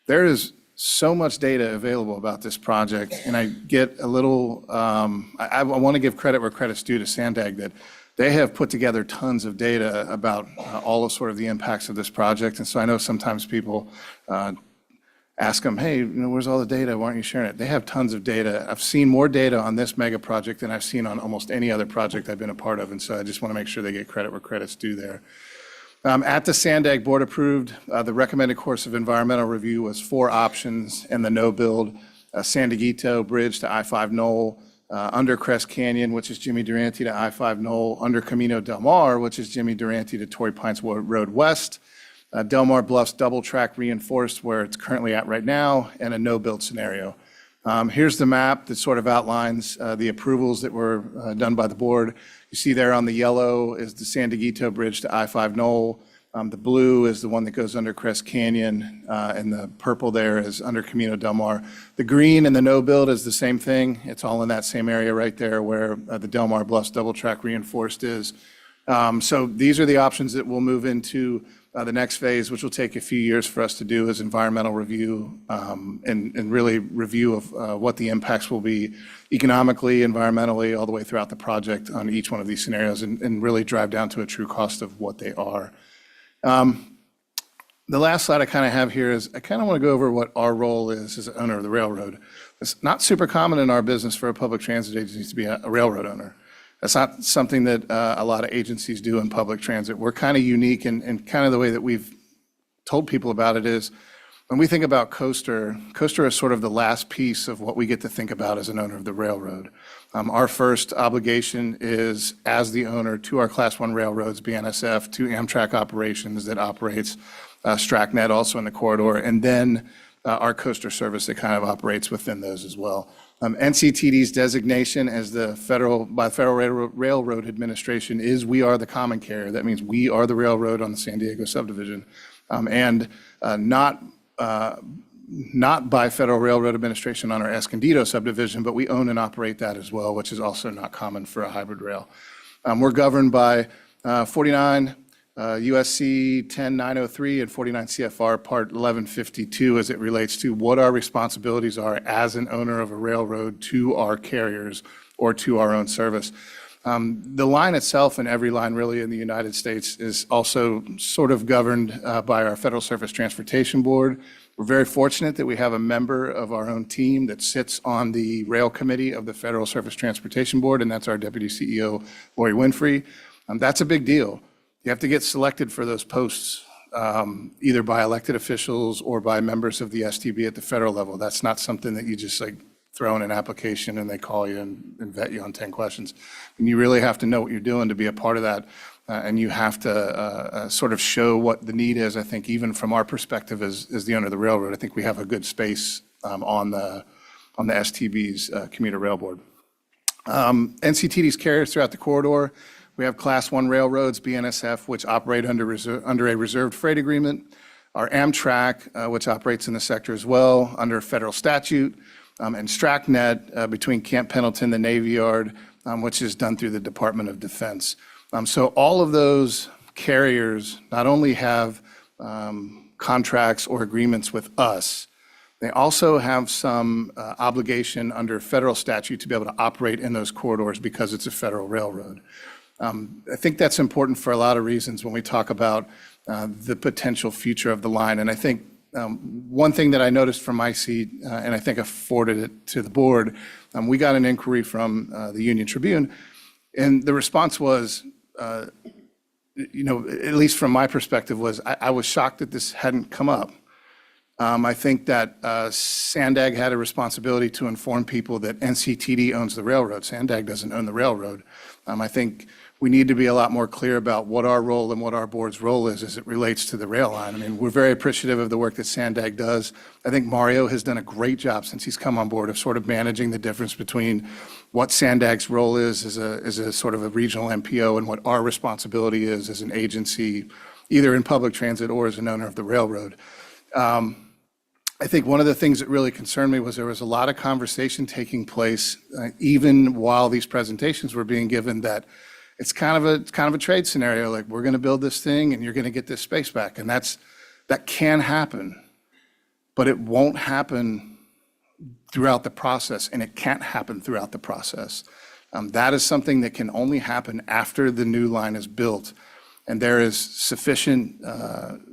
There is so much data available about this project, and I get a little, I want to give credit where credit's due to Sandag that they have put together tons of data about all of sort of the impacts of this project. And so I know sometimes people ask them, hey, where's all the data? Why aren't you sharing it? They have tons of data. I've seen more data on this mega project than I've seen on almost any other project I've been a part of. And so I just want to make sure they get credit where credit's due there. At the Sandag board approved, the recommended course of environmental review was 4 options and the no build, Sandaguito Bridge to I-5 Knoll, under Crest Canyon, which is Jimmy Durante to I-5 Knoll, under Camino Del Mar, which is Jimmy Durante to Torrey Pines Road West, Del Mar Bluffs double track reinforced where it's currently at right now, and a no build scenario. Here's the map that sort of outlines the approvals that were done by the board. You see there on the yellow is the Sandaguito Bridge to I-5 Knoll. The blue is the one that goes under Crest Canyon, and the purple there is under Camino Del Mar. The green and the no build is the same thing. It's all in that same area right there where the Del Mar Bluffs double track reinforced is. So these are the options that we'll move into the next phase, which will take a few years for us to do, is environmental review and really review of what the impacts will be economically, environmentally, all the way throughout the project on each one of these scenarios and really drive down to a true cost of what they are. The last slide I kind of have here is I kind of want to go over what our role is as an owner of the railroad. It's not super common in our business for a public transit agency to be a railroad owner. That's not something that a lot of agencies do in public transit. We're kind of unique, and kind of the way that we've told people about it is when we think about Coaster, Coaster is sort of the last piece of what we get to think about as an owner of the railroad. Our first obligation is, as the owner, to our Class 1 railroads, BNSF, to Amtrak operations that operates StracNet also in the corridor, and then our Coaster service that kind of operates within those as well. NCTD's designation as the Federal Railroad Administration is we are the common carrier. That means we are the railroad on the San Diego subdivision, and not by Federal Railroad Administration on our Escondido subdivision, but we own and operate that as well, which is also not common for a hybrid rail. We're governed by 49 USC 10903 and 49 CFR Part 1152 as it relates to what our responsibilities are as an owner of a railroad to our carriers or to our own service. The line itself and every line really in the United States is also sort of governed by our Federal Surface Transportation Board. We're very fortunate that we have a member of our own team that sits on the rail committee of the Federal Surface Transportation Board, and that's our Deputy CEO, Lori Winfrey. That's a big deal. You have to get selected for those posts, either by elected officials or by members of the STB at the federal level. That's not something that you just like throw in an application and they call you and vet you on 10 questions. And you really have to know what you're doing to be a part of that. And you have to sort of show what the need is. I think even from our perspective as the owner of the railroad, I think we have a good space on the STB's commuter rail board. NCTD's carriers throughout the corridor. We have Class 1 railroads, BNSF, which operate under a reserved freight agreement. Our Amtrak, which operates in the sector as well, under federal statute. And StracNet between Camp Pendleton, the Navy Yard, which is done through the Department of Defense. So all of those carriers not only have contracts or agreements with us, they also have some obligation under federal statute to be able to operate in those corridors because it's a federal railroad. I think that's important for a lot of reasons when we talk about the potential future of the line. And I think one thing that I noticed from my seat, and I think I forwarded it to the board, we got an inquiry from the Union Tribune, and the response was, at least from my perspective, was I was shocked that this hadn't come up. I think that Sandag had a responsibility to inform people that NCTD owns the railroad. Sandag doesn't own the railroad. I think we need to be a lot more clear about what our role and what our board's role is as it relates to the rail line. I mean, we're very appreciative of the work that Sandag does. I think Mario has done a great job since he's come on board of sort of managing the difference between what Sandag's role is as a sort of a regional MPO and what our responsibility is as an agency, either in public transit or as an owner of the railroad. I think one of the things that really concerned me was there was a lot of conversation taking place, even while these presentations were being given, that it's kind of a trade scenario. Like, we're going to build this thing and you're going to get this space back. And that can happen, but it won't happen throughout the process, and it can't happen throughout the process. That is something that can only happen after the new line is built. And there is sufficient,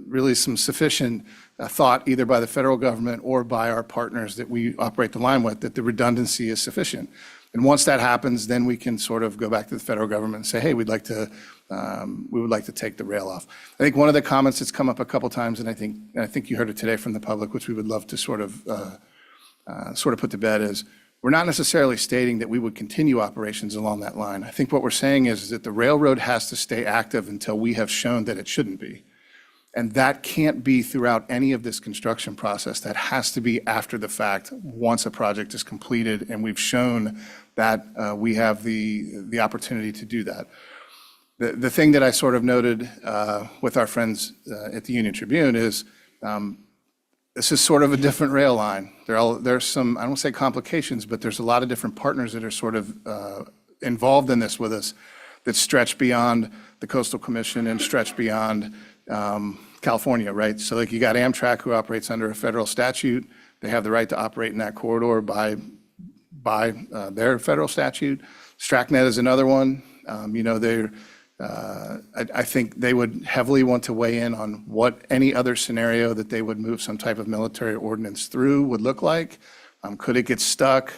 really some sufficient thought either by the federal government or by our partners that we operate the line with, that the redundancy is sufficient. And once that happens, then we can sort of go back to the federal government and say, hey, we would like to take the rail off. I think one of the comments that's come up a couple times, and I think you heard it today from the public, which we would love to sort of put to bed, is we're not necessarily stating that we would continue operations along that line. I think what we're saying is that the railroad has to stay active until we have shown that it shouldn't be. And that can't be throughout any of this construction process. That has to be after the fact, once a project is completed and we've shown that we have the opportunity to do that. The thing that I sort of noted with our friends at the Union Tribune is this is sort of a different rail line. There's some, I don't want to say complications, but there's a lot of different partners that are sort of involved in this with us that stretch beyond the Coastal Commission and stretch beyond California, right? So like, you got Amtrak, who operates under a federal statute. They have the right to operate in that corridor by their federal statute. StracNet is another one. I think they would heavily want to weigh in on what any other scenario that they would move some type of military ordinance through would look like. Could it get stuck?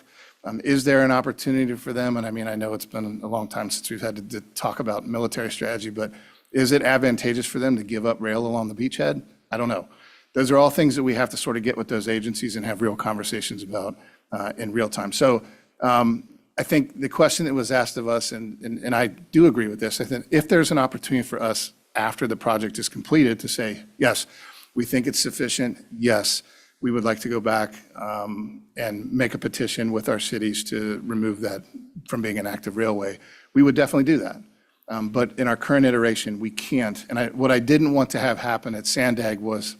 Is there an opportunity for them? And I mean, I know it's been a long time since we've had to talk about military strategy, but is it advantageous for them to give up rail along the beachhead? I don't know. Those are all things that we have to sort of get with those agencies and have real conversations about in real time. So I think the question that was asked of us, and I do agree with this, I think if there's an opportunity for us after the project is completed to say, yes, we think it's sufficient, yes, we would like to go back and make a petition with our cities to remove that from being an active railway, we would definitely do that. But in our current iteration, we can't. And what I didn't want to have happen at Sandag was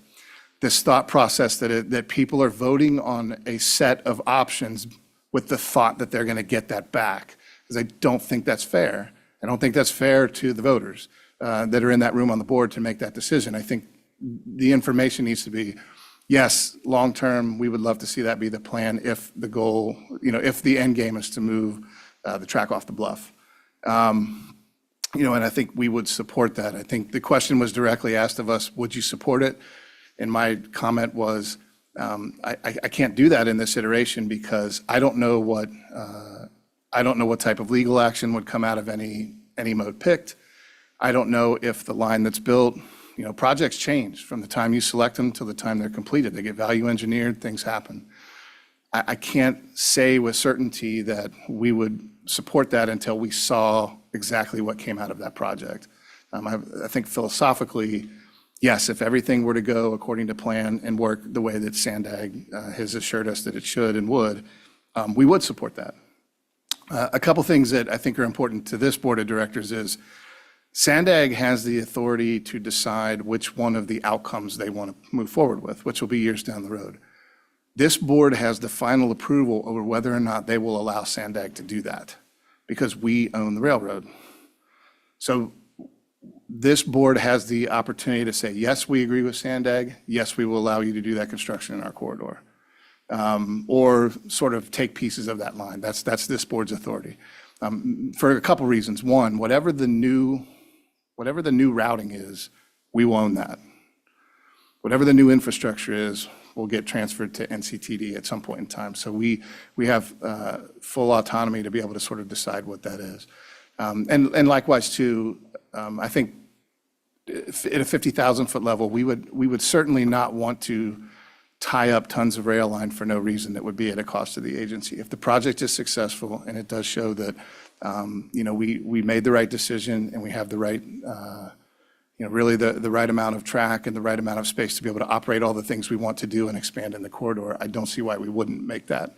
this thought process that people are voting on a set of options with the thought that they're going to get that back, because I don't think that's fair. I don't think that's fair to the voters that are in that room on the board to make that decision. I think the information needs to be, yes, long-term, we would love to see that be the plan if the goal, if the end game is to move the track off the bluff. And I think we would support that. I think the question was directly asked of us, would you support it? And my comment was, I can't do that in this iteration because I don't know what type of legal action would come out of any mode picked. I don't know if the line that's built, projects change from the time you select them till the time they're completed. They get value engineered, things happen. I can't say with certainty that we would support that until we saw exactly what came out of that project. I think philosophically, yes, if everything were to go according to plan and work the way that Sandag has assured us that it should and would, we would support that. A couple things that I think are important to this board of directors is Sandag has the authority to decide which one of the outcomes they want to move forward with, which will be years down the road. This board has the final approval over whether or not they will allow Sandag to do that, because we own the railroad. So this board has the opportunity to say, yes, we agree with Sandag. Yes, we will allow you to do that construction in our corridor. Or sort of take pieces of that line. That's this board's authority. For a couple reasons. One, whatever the new routing is, we will own that. whatever the new infrastructure is will get transferred to NCTD at some point in time. So we have full autonomy to be able to sort of decide what that is. And likewise, too, I think at a 50,000-foot level, we would certainly not want to tie up tons of rail line for no reason that would be at a cost to the agency. If the project is successful and it does show that, we made the right decision and we have the right, really the right amount of track and the right amount of space to be able to operate all the things we want to do and expand in the corridor, I don't see why we wouldn't make that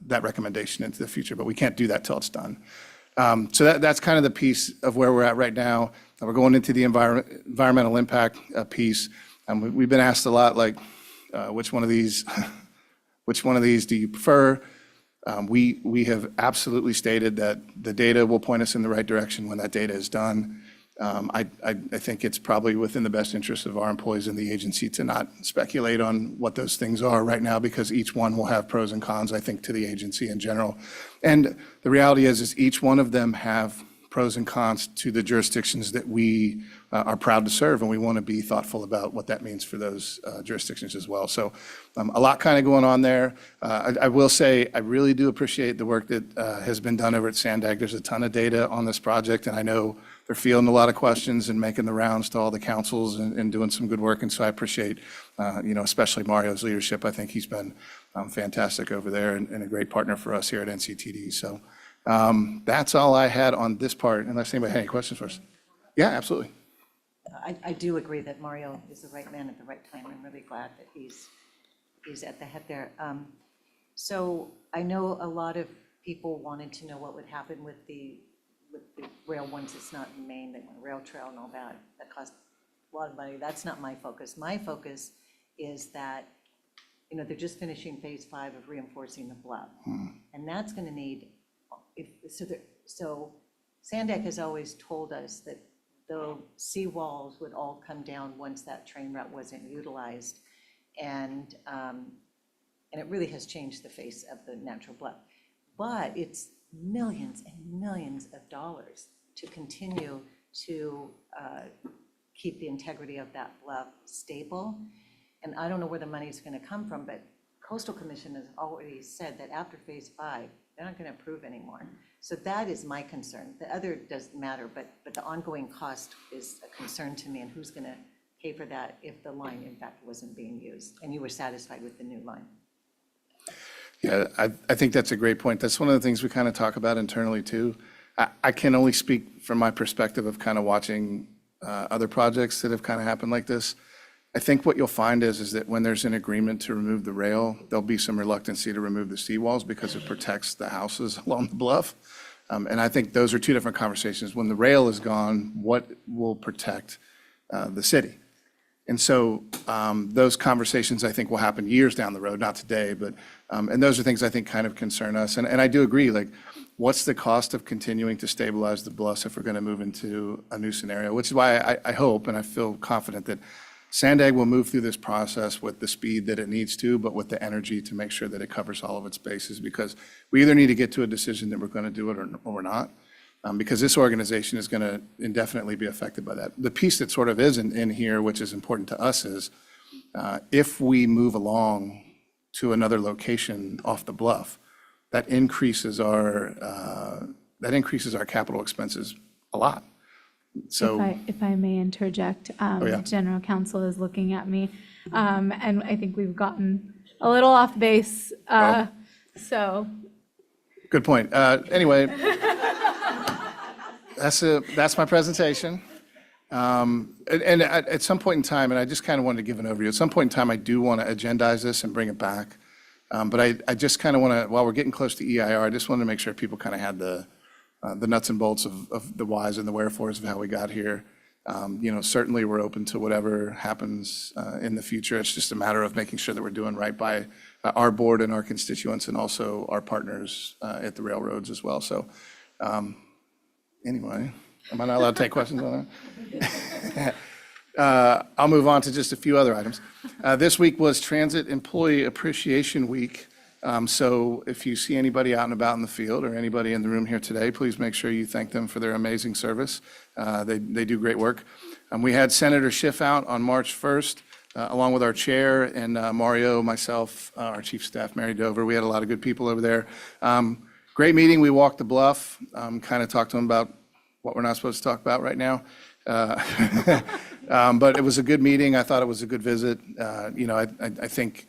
recommendation into the future, but we can't do that till it's done. So that's kind of the piece of where we're at right now. We're going into the environmental impact piece. We've been asked a lot, like, which one of these do you prefer? We have absolutely stated that the data will point us in the right direction when that data is done. I think it's probably within the best interest of our employees in the agency to not speculate on what those things are right now, because each one will have pros and cons, I think, to the agency in general. And the reality is each one of them have pros and cons to the jurisdictions that we are proud to serve, and we want to be thoughtful about what that means for those jurisdictions as well. So a lot kind of going on there. I will say I really do appreciate the work that has been done over at Sandag. There's a ton of data on this project, and I know they're fielding a lot of questions and making the rounds to all the councils and doing some good work. And so I appreciate, especially Mario's leadership. I think he's been fantastic over there and a great partner for us here at NCTD. So that's all I had on this part, unless anybody had any questions for us. Yeah, absolutely. I do agree that Mario is the right man at the right time. I'm really glad that he's at the head there. So I know a lot of people wanted to know what would happen with the rail once it's not in Maine, the rail trail and all that. That costs a lot of money. That's not my focus. My focus is that, they're just finishing phase 5 of reinforcing the bluff. And that's going to need, so Sandak has always told us that the seawalls would all come down once that train route wasn't utilized. And it really has changed the face of the natural bluff. But it's millions and millions of dollars to continue to keep the integrity of that bluff stable. And I don't know where the money is going to come from, but Coastal Commission has already said that after phase 5, they're not going to approve anymore. So that is my concern. The other doesn't matter, but the ongoing cost is a concern to me, and who's going to pay for that if the line, in fact, wasn't being used and you were satisfied with the new line? Yeah, I think that's a great point. That's one of the things we kind of talk about internally too. I can only speak from my perspective of kind of watching other projects that have kind of happened like this. I think what you'll find is that when there's an agreement to remove the rail, there'll be some reluctancy to remove the seawalls because it protects the houses along the bluff. And I think those are two different conversations. When the rail is gone, what will protect the city? And so those conversations, I think, will happen years down the road, not today, but, and those are things I think kind of concern us. And I do agree, like, what's the cost of continuing to stabilize the bluffs if we're going to move into a new scenario? Which is why I hope and I feel confident that Sandag will move through this process with the speed that it needs to, but with the energy to make sure that it covers all of its bases, because we either need to get to a decision that we're going to do it or we're not. Because this organization is going to indefinitely be affected by that. The piece that sort of isn't in here, which is important to us, is if we move along to another location off the bluff, that increases our capital expenses a lot. So If I may interject, yeah. General Counsel is looking at me, and I think we've gotten a little off base, so. Good point. Anyway. That's my presentation. And at some point in time, and I just kind of wanted to give an overview, at some point in time, I do want to agendize this and bring it back. But I just kind of want to, while we're getting close to EIR, I just wanted to make sure people kind of had the nuts and bolts of the whys and the wherefores of how we got here. Certainly we're open to whatever happens in the future. It's just a matter of making sure that we're doing right by our board and our constituents and also our partners at the railroads as well. So anyway, am I not allowed to take questions on that? I'll move on to just a few other items. This week was Transit Employee Appreciation Week. So if you see anybody out and about in the field or anybody in the room here today, please make sure you thank them for their amazing service. They do great work. We had Senator Schiff out on March 1st, along with our chair and Mario, myself, our chief of staff, Mary Dover. We had a lot of good people over there. Great meeting. We walked the bluff, kind of talked to them about what we're not supposed to talk about right now. But it was a good meeting. I thought it was a good visit. I think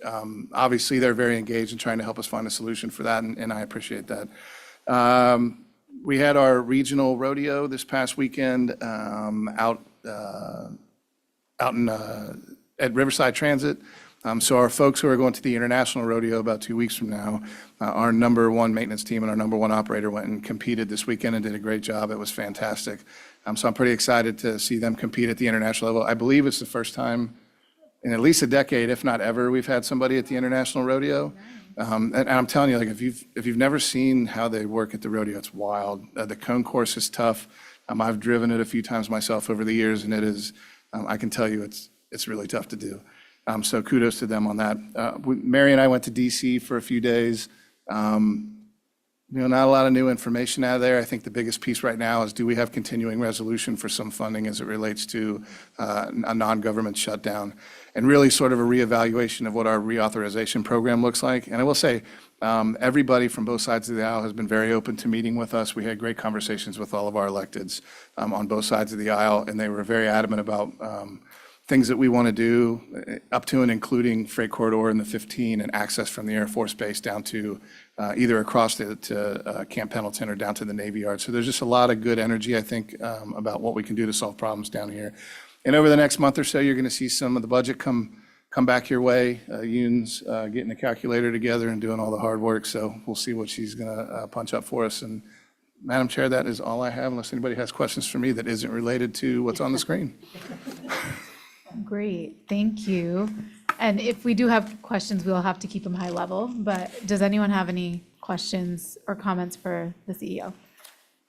obviously they're very engaged in trying to help us find a solution for that, and I appreciate that. We had our regional rodeo this past weekend out at Riverside Transit. So our folks who are going to the international rodeo about 2 weeks from now, our number one maintenance team and our number one operator went and competed this weekend and did a great job. It was fantastic. So I'm pretty excited to see them compete at the international level. I believe it's the first time in at least a decade, if not ever, we've had somebody at the international rodeo. And I'm telling you, like, if you've never seen how they work at the rodeo, it's wild. The cone course is tough. I've driven it a few times myself over the years, and it is, I can tell you, it's really tough to do. So kudos to them on that. Mary and I went to DC for a few days. Not a lot of new information out of there. I think the biggest piece right now is, do we have continuing resolution for some funding as it relates to a non-government shutdown, and really sort of a reevaluation of what our reauthorization program looks like. And I will say, everybody from both sides of the aisle has been very open to meeting with us. We had great conversations with all of our electeds on both sides of the aisle, and they were very adamant about things that we want to do, up to and including freight corridor in the 15 and access from the Air Force Base down to either across to Camp Pendleton or down to the Navy Yard. So there's just a lot of good energy, I think, about what we can do to solve problems down here. And over the next month or so, you're going to see some of the budget come back your way. Yoon's getting the calculator together and doing all the hard work. So we'll see what she's going to punch up for us. And Madam Chair, that is all I have, unless anybody has questions for me that isn't related to what's on the screen. Great, thank you. And if we do have questions, we'll have to keep them high level, but does anyone have any questions or comments for the CEO? All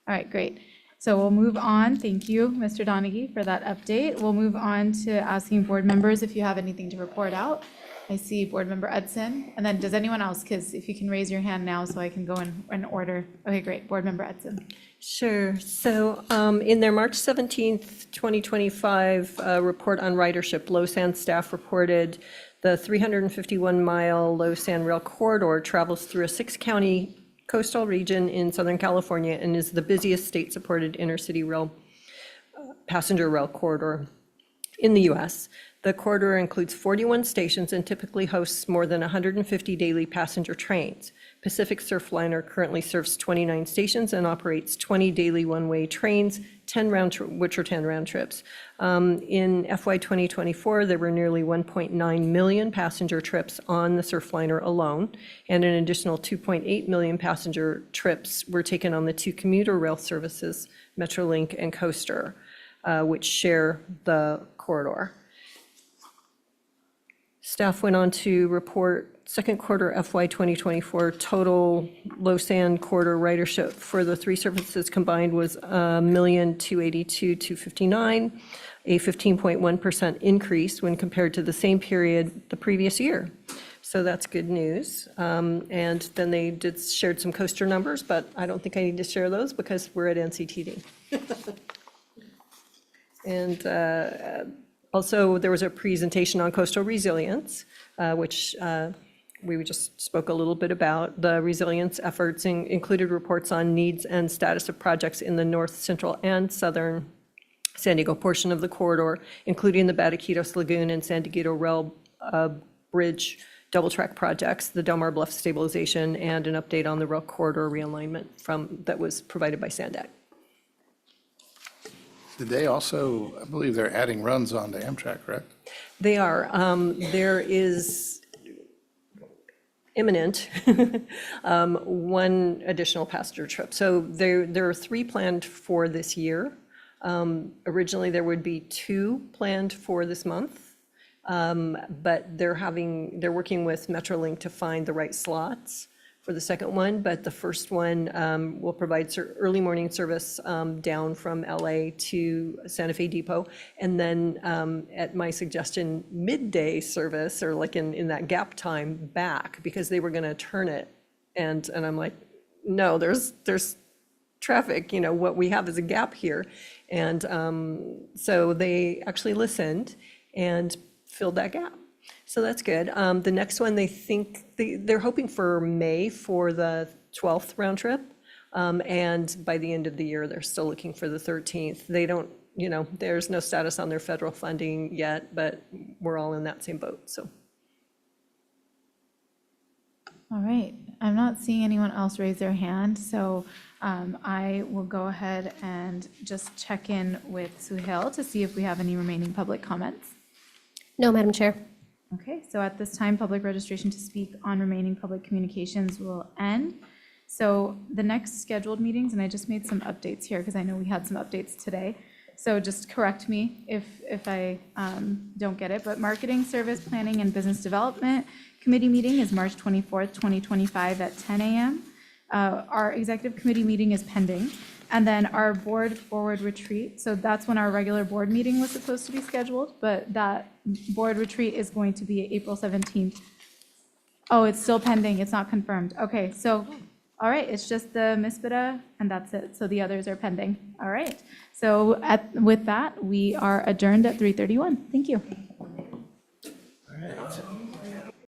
right, great. So we'll move on. Thank you, Mr. Donaghy, for that update. We'll move on to asking board members if you have anything to report out. I see Board Member Edson, and then does anyone else? Because if you can raise your hand now so I can go in order. Okay, great. Board Member Edson. Sure. So in their March 17th, 2025 report on ridership, LoSAN staff reported the 351-mile LoSAN rail corridor travels through a 6-county coastal region in Southern California and is the busiest state-supported intercity rail passenger rail corridor in the U.S. The corridor includes 41 stations and typically hosts more than 150 daily passenger trains. Pacific Surfliner currently serves 29 stations and operates 20 daily one-way trains, which are 10 round trips. In FY 2024, there were nearly 1.9 million passenger trips on the Surfliner alone, and an additional 2.8 million passenger trips were taken on the 2 commuter rail services, Metrolink and Coaster, which share the corridor. Staff went on to report second quarter FY 2024 total LoSAN corridor ridership for the 3 services combined was 1,282,259, a 15.1% increase when compared to the same period the previous year. So that's good news. And then they shared some Coaster numbers, but I don't think I need to share those because we're at NCTD. And also, there was a presentation on coastal resilience, which we just spoke a little bit about. The resilience efforts included reports on needs and status of projects in the north, central, and southern San Diego portion of the corridor, including the Bataquitos Lagoon and San Diego Rail Bridge double track projects, the Del Mar Bluff stabilization, and an update on the rail corridor realignment that was provided by SANDAC. Did they also, I believe they're adding runs on to Amtrak, correct? They are. There is imminent one additional passenger trip. So there are 3 planned for this year. Originally, there would be 2 planned for this month, but they're working with Metrolink to find the right slots for the second one, but the first one will provide early morning service down from LA to Santa Fe Depot, and then at my suggestion, midday service, or like in that gap time back, because they were going to turn it, and I'm like, no, there's traffic, what we have is a gap here. And so they actually listened and filled that gap. So that's good. The next one, they're hoping for May for the 12th round trip. And by the end of the year, they're still looking for the 13th. They don't, there's no status on their federal funding yet, but we're all in that same boat, so. All right, I'm not seeing anyone else raise their hand, so I will go ahead and just check in with Suhail to see if we have any remaining public comments. No, Madam Chair. Okay, so at this time, public registration to speak on remaining public communications will end. So the next scheduled meetings, and I just made some updates here because I know we had some updates today. So just correct me if I don't get it, but Marketing, Service, Planning, and Business Development Committee meeting is March 24th, 2025 at 10 a.m. Our Executive Committee meeting is pending. And then our Board Forward Retreat, so that's when our regular board meeting was supposed to be scheduled, but that board retreat is going to be April 17th. Oh, it's still pending, it's not confirmed. Okay, so, all right, it's just the MISPIDA, and that's it. So the others are pending. All right. So with that, we are adjourned at 3:31. Thank you. All right.